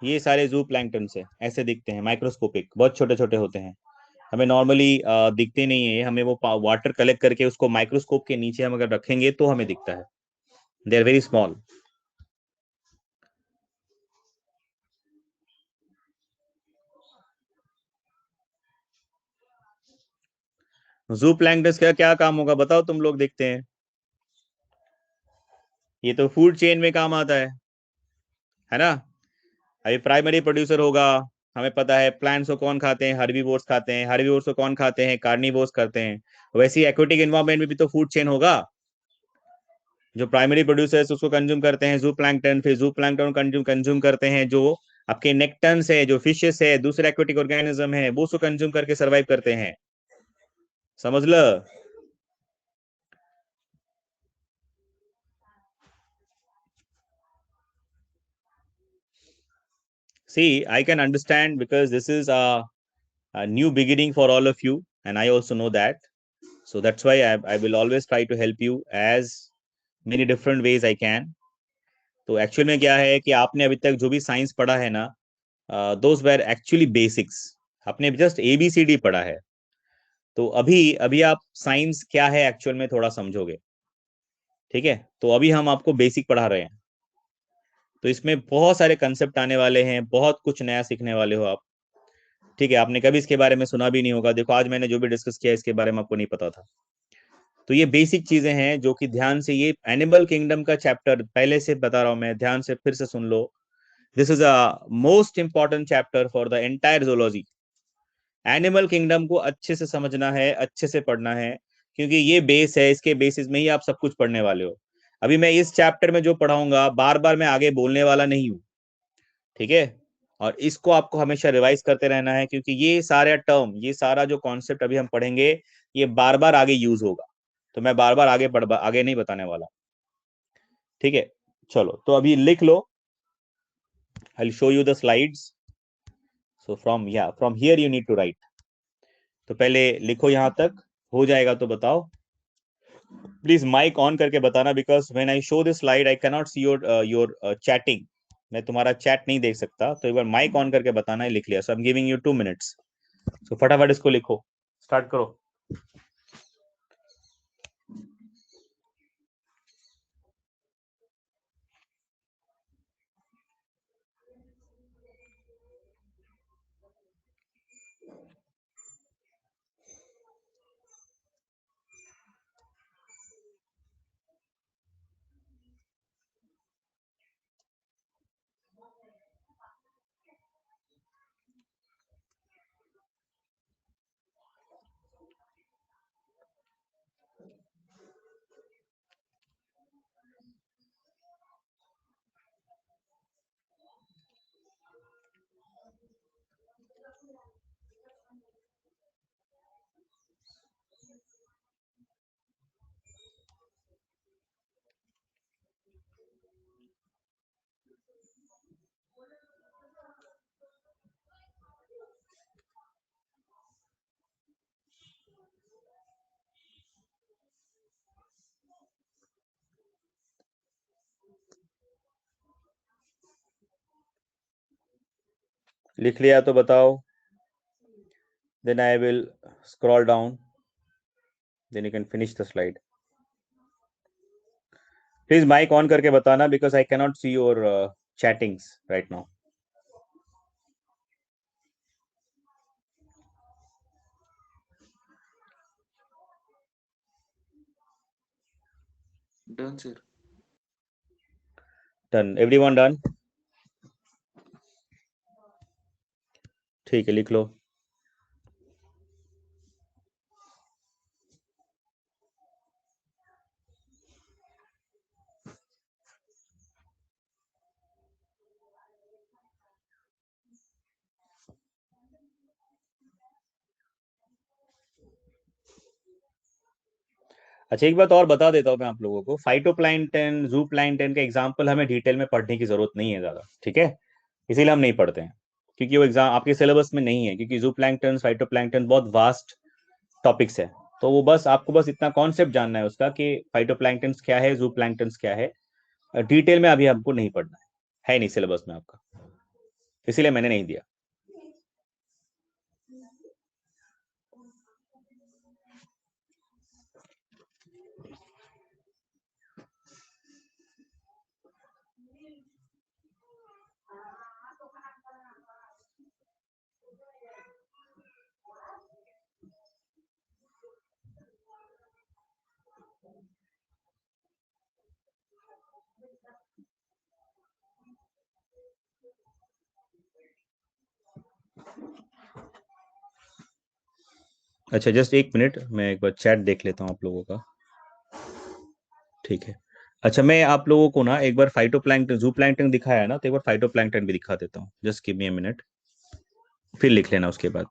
ये सारे जू प्लैंक्टन से ऐसे दिखते हैं, माइक्रोस्कोपिक, बहुत छोटे छोटे होते हैं। हमें नॉर्मली दिखते नहीं है, हमें वो वाटर कलेक्ट करके उसको माइक्रोस्कोप के नीचे हम अगर रखेंगे तो हमें दिखता है। They are very small. Zooplankton का क्या काम होगा बताओ, तुम लोग देखते हैं? ये तो फूड चेन में काम आता है ना? अभी प्राइमरी प्रोड्यूसर होगा, हमें पता है प्लांट्स को कौन खाते हैं, हर्बीवोर्स खाते हैं, हर्बीवोर्स को कौन खाते हैं, कार्निवोर्स करते हैं। वैसे ही एक्वेटिक एनवायरनमेंट में भी तो फूड चेन होगा। जो प्राइमरी प्रोड्यूसर्स उसको कंज्यूम करते हैं जू प्लैंक्टन, फिर जू प्लैंक्टन कंज्यूम कंज्यूम करते हैं जो आपके नेक्टन्स है, जो फिशेस है, दूसरे एक्वेटिक ऑर्गेनिज्म है, वो उसको कंज्यूम करके सर्वाइव करते हैं। समझ लो। See, I can understand because this is a new beginning for all of you, and I also know that. So that's why I will always try to help you as many different ways I can. तो actual में क्या है कि आपने अभी तक जो भी साइंस पढ़ा है ना, दोज वेर एक्चुअली बेसिक्स। आपने जस्ट ABCD पढ़ा है। तो अभी अभी आप साइंस क्या है एक्चुअल में थोड़ा समझोगे। ठीक है, तो अभी हम आपको बेसिक पढ़ा रहे हैं। तो इसमें बहुत सारे कंसेप्ट आने वाले हैं, बहुत कुछ नया सीखने वाले हो आप। ठीक है, आपने कभी इसके बारे में सुना भी नहीं होगा। देखो, आज मैंने जो भी डिस्कस किया इसके बारे में आपको नहीं पता था। तो ये बेसिक चीजें हैं जो कि ध्यान से, ये एनिमल किंगडम का चैप्टर पहले से बता रहा हूं मैं, ध्यान से फिर से सुन लो। This is a most important chapter for the entire zoology. Animal kingdom को अच्छे से समझना है, अच्छे से पढ़ना है, क्योंकि ये बेस है, इसके बेसिस में ही आप सब कुछ पढ़ने वाले हो। अभी मैं इस चैप्टर में जो पढ़ाऊंगा बार बार मैं आगे बोलने वाला नहीं हूँ। ठीक है, और इसको आपको हमेशा रिवाइज करते रहना है, क्योंकि ये सारे टर्म, ये सारा जो कॉन्सेप्ट अभी हम पढ़ेंगे, ये बार बार आगे यूज होगा। तो मैं बार बार आगे नहीं बताने वाला। ठीक है, चलो तो अभी लिख लो। I will show you the slides. So from here you need to write. तो पहले लिखो, यहां तक हो जाएगा तो बताओ। प्लीज माइक ऑन करके बताना, because when I show this slide I cannot see your chatting. मैं तुम्हारा चैट नहीं देख सकता, तो एक बार माइक ऑन करके बताना है लिख लिया। So I am giving you 2 minutes. तो फटाफट इसको लिखो, स्टार्ट करो। लिख लिया तो बताओ, then I will scroll down, then you can finish the slide. Please mic on करके बताना because I cannot see your chattings right now. Done, sir. Done. Everyone done? ठीक है, लिख लो. अच्छा, एक बात और बता देता हूँ मैं आप लोगों को. फाइटोप्लैंक्टन, जूप्लैंक्टन का एग्जाम्पल हमें डिटेल में पढ़ने की जरूरत नहीं है ज़्यादा, ठीक है. इसीलिए हम नहीं पढ़ते हैं, क्योंकि वो एग्जाम आपके सिलेबस में नहीं है, क्योंकि जूप्लैंक्टन, फाइटोप्लैंक्टन बहुत वास्ट टॉपिक्स है. तो वो बस आपको बस इतना कॉन्सेप्ट जानना है उसका कि फाइटोप्लैंक्टन क्या है, जूप्लैंक्टन क्या है. डिटेल में अभी हमको नहीं पढ़ना है नहीं सिलेबस में आपका, इसीलिए मैंने नहीं दिया. अच्छा, जस्ट एक मिनट, मैं एक बार चैट देख लेता हूँ आप लोगों का. ठीक है. अच्छा, मैं आप लोगों को ना एक बार फाइटोप्लैंक्टन, जूप्लैंक्टन दिखाया है ना, तो एक बार फाइटोप्लैंक्टन भी दिखा देता हूँ. Just give me a minute, फिर लिख लेना उसके बाद.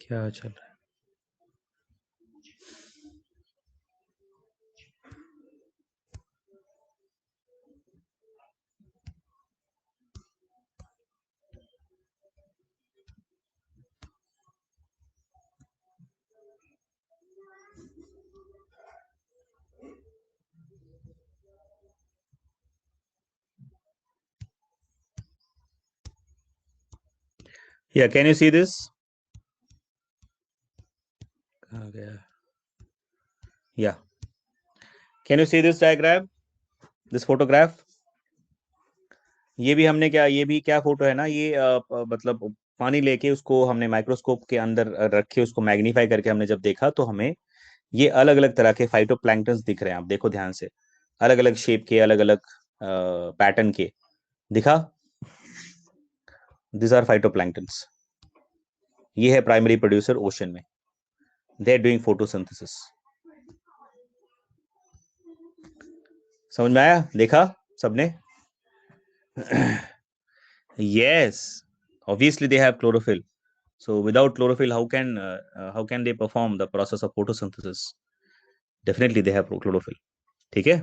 क्या चल रहा है? Yeah, can you see this? कहाँ गया? Yeah. Can you see this diagram? This photograph? ये भी हमने क्या, ये भी क्या फोटो है ना, ये मतलब पानी लेके उसको हमने माइक्रोस्कोप के अंदर रखे, उसको मैग्नीफाई करके हमने जब देखा तो हमें ये अलग अलग तरह के फाइटोप्लैंक्टन्स दिख रहे हैं. आप देखो ध्यान से, अलग अलग शेप के, अलग अलग पैटर्न के दिखा. This are phytoplanktons. ये है प्राइमरी प्रोड्यूसर ओशन में. They are doing photosynthesis. समझ में आया? देखा सबने? Yes, obviously they have chlorophyll. So without chlorophyll, how can they perform the process of photosynthesis? Definitely they have chlorophyll. ठीक है.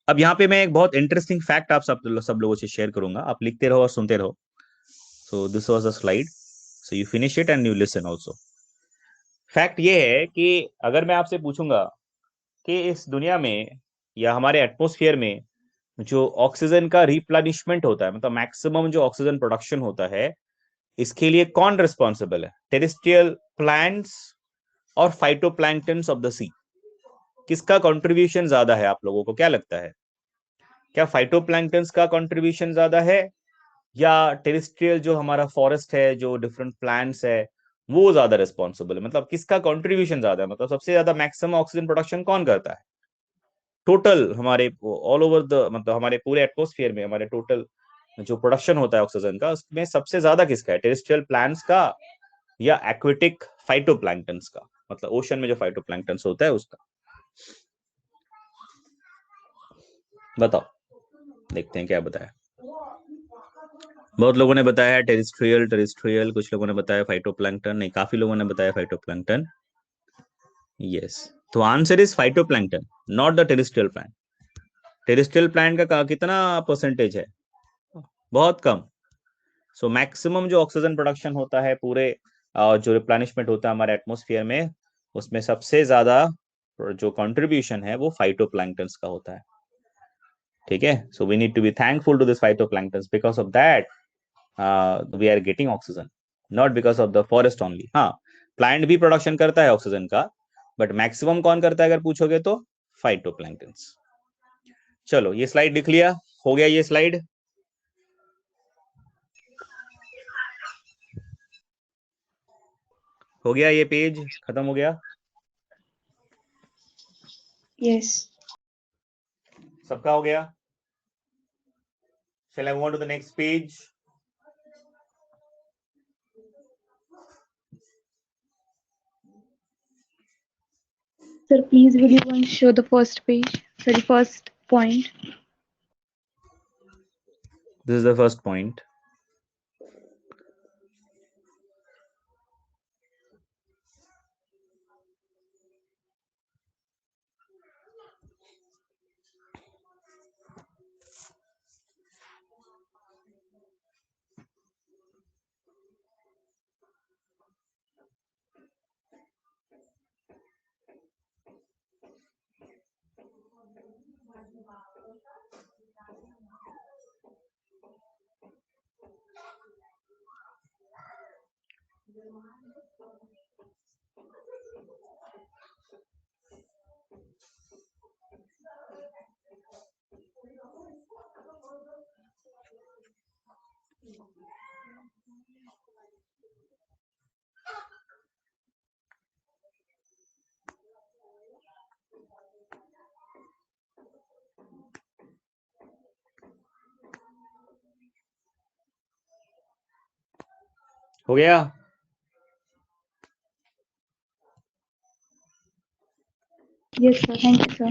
अब यहाँ पे मैं एक बहुत इंटरेस्टिंग फैक्ट आप सब लोगों से शेयर करूंगा. आप लिखते रहो और सुनते रहो. So this was a slide. So you finish it and you listen also. Fact ये है कि अगर मैं आपसे पूछूंगा कि इस दुनिया में या हमारे एटमॉस्फेयर में जो ऑक्सीजन का रिप्लेनिशमेंट होता है, मतलब मैक्सिमम जो ऑक्सीजन प्रोडक्शन होता है, इसके लिए कौन रिस्पॉन्सिबल है? टेरेस्ट्रियल प्लांट्स और फाइटोप्लैंक्टन्स ऑफ द सी। किसका कंट्रीब्यूशन ज्यादा है? आप लोगों को क्या लगता है? क्या फाइटोप्लैंक्टन्स का कंट्रीब्यूशन ज्यादा है या टेरेस्ट्रियल जो हमारा फॉरेस्ट है, जो डिफरेंट प्लांट्स है, वो ज्यादा रिस्पॉन्सिबल है? मतलब किसका कंट्रीब्यूशन ज्यादा है? मतलब सबसे ज्यादा मैक्सिमम ऑक्सीजन प्रोडक्शन कौन करता है टोटल हमारे ऑल ओवर द, मतलब हमारे पूरे एटमॉस्फेयर में हमारे टोटल जो प्रोडक्शन होता है ऑक्सीजन का, उसमें सबसे ज्यादा किसका है? टेरेस्ट्रियल प्लांट्स का या एक्वेटिक फाइटोप्लैंक्टन्स का, मतलब ओशन में जो फाइटोप्लैंक्टन्स होता है उसका? बताओ, देखते हैं क्या बताया। बहुत लोगों ने बताया टेरेस्ट्रियल टेरेस्ट्रियल, कुछ लोगों ने बताया फाइटोप्लैंक्टन, नहीं काफी लोगों ने बताया फाइटोप्लैंक्टन। यस, तो answer is phytoplankton, not the terrestrial plant. Terrestrial plant का कितना परसेंटेज है? बहुत कम। सो मैक्सिमम जो ऑक्सीजन प्रोडक्शन होता है पूरे जो रिप्लेनिशमेंट होता है हमारे एटमॉस्फेयर में, उसमें सबसे ज्यादा जो कंट्रीब्यूशन है वो फाइटोप्लैंक्टन्स का होता है। ठीक है, so we need to be thankful to this phytoplanktons, because of that we are getting oxygen, not because of the forest only. हाँ, प्लांट भी प्रोडक्शन करता है ऑक्सीजन का, बट मैक्सिमम कौन करता है अगर पूछोगे तो? फाइटोप्लैंक्टन्स। चलो, ये स्लाइड लिख लिया? हो गया ये स्लाइड? हो गया ये पेज? खत्म हो गया? Yes. सबका हो गया? Shall I move on to the next page? Sir, please will you go and show the first page? Sorry, first point. This is the first point. हो गया? Yes, sir. Thank you, sir.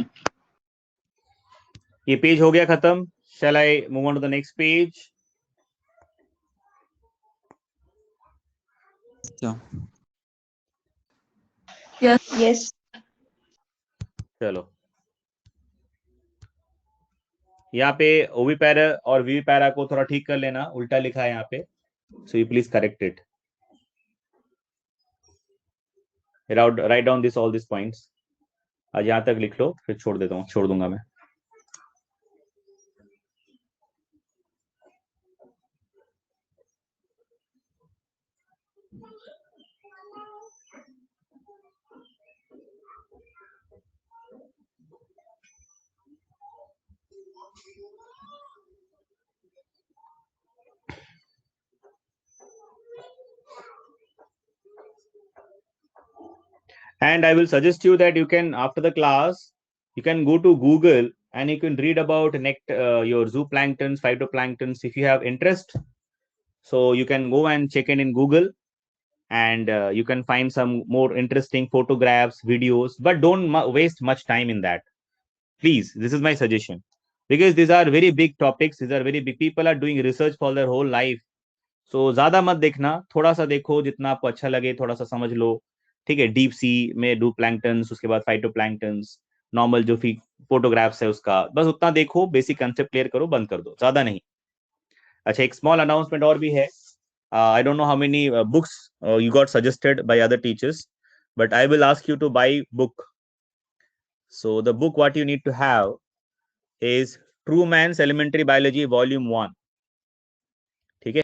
ये page हो गया खत्म? Shall I move on to the next page? Yes. Yes. चलो, यहाँ पे ओवी पैरा और वी पैरा को थोड़ा ठीक कर लेना, उल्टा लिखा है यहाँ पे, सो you please correct it. Write down this all this points. आज यहाँ तक लिख लो, फिर छोड़ देता हूँ, छोड़ दूंगा मैं। And I will suggest you that you can, after the class, you can go to Google and you can read about your zooplanktons, phytoplanktons, if you have interest. So you can go and check in Google, and you can find some more interesting photographs, videos, but don't waste much time in that. Please, this is my suggestion, because these are very big topics. These are very big. People are doing research for their whole life. सो ज्यादा मत देखना, थोड़ा सा देखो, जितना आपको अच्छा लगे थोड़ा सा समझ लो। ठीक है, डीप सी में डू प्लैंक्टन्स, उसके बाद फाइटोप्लैंक्टन्स, नॉर्मल जो फोटोग्राफ्स है उसका, बस उतना देखो, बेसिक कंसेप्ट क्लियर करो, बंद कर दो, ज्यादा नहीं। अच्छा, एक स्मॉल अनाउंसमेंट और भी है। I don't know how many books you got suggested by other teachers. but I will ask you to buy book. So the book what you need to have is Truman's Elementary Biology Volume 1. ठीक है,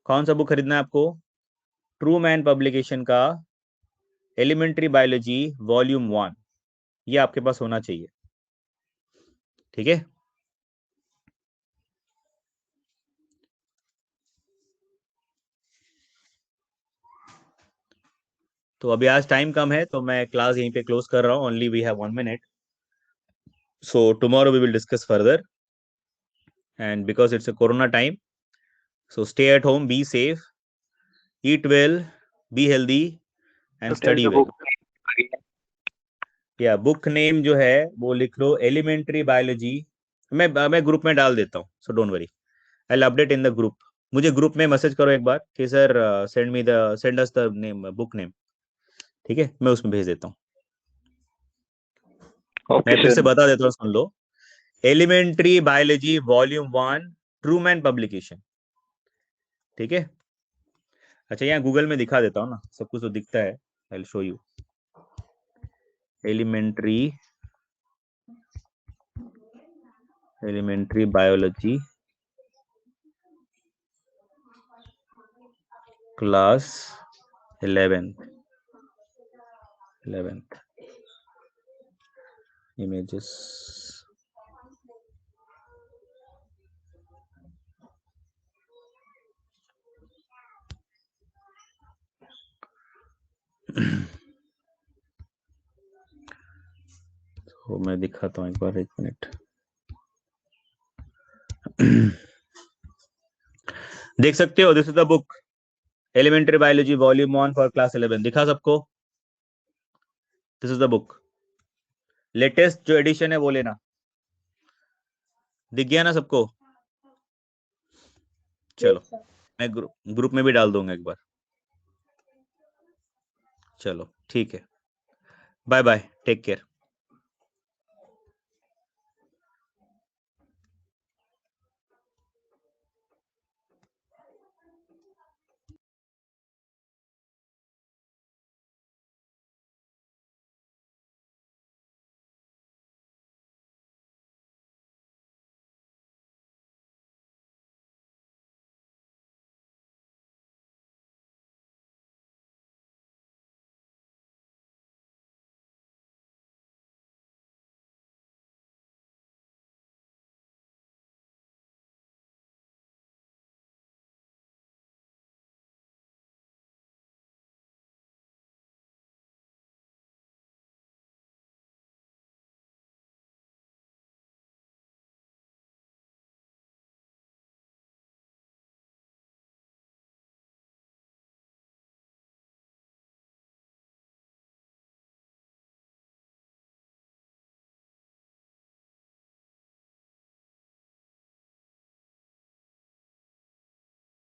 कौन सा book खरीदना है आपको? Trueman publication का elementary biology volume 1, ये आपके पास होना चाहिए। ठीक है, तो अभी आज टाइम कम है तो मैं क्लास यहीं पे क्लोज कर रहा हूँ। Only we have 1 minute, so tomorrow we will discuss further, and because it's a corona time, so stay at home, be safe, eat well, be healthy and study well. या book name जो है वो लिख लो elementary biology. मैं group में डाल देता हूँ, so don't worry, I will update in the group. मुझे ग्रुप में मैसेज करो एक बार कि sir send us the name, book name. ठीक है, मैं उसमें भेज देता हूँ। मैं फिर से बता देता हूँ, सुन लो। Elementary biology volume 1 Trueman publication. ठीक है, अच्छा यहाँ गूगल में दिखा देता हूँ ना, सब कुछ तो दिखता है। I will show you elementary biology class 11th images. तो मैं दिखाता हूँ एक बार, 1 मिनट। देख सकते हो, this is the book elementary biology volume 1 for class 11। दिखा सबको? This is the book, latest जो एडिशन है वो लेना। दिख गया ना सबको? चलो मैं ग्रुप में भी डाल दूंगा एक बार। चलो ठीक है, बाय बाय, टेक केयर।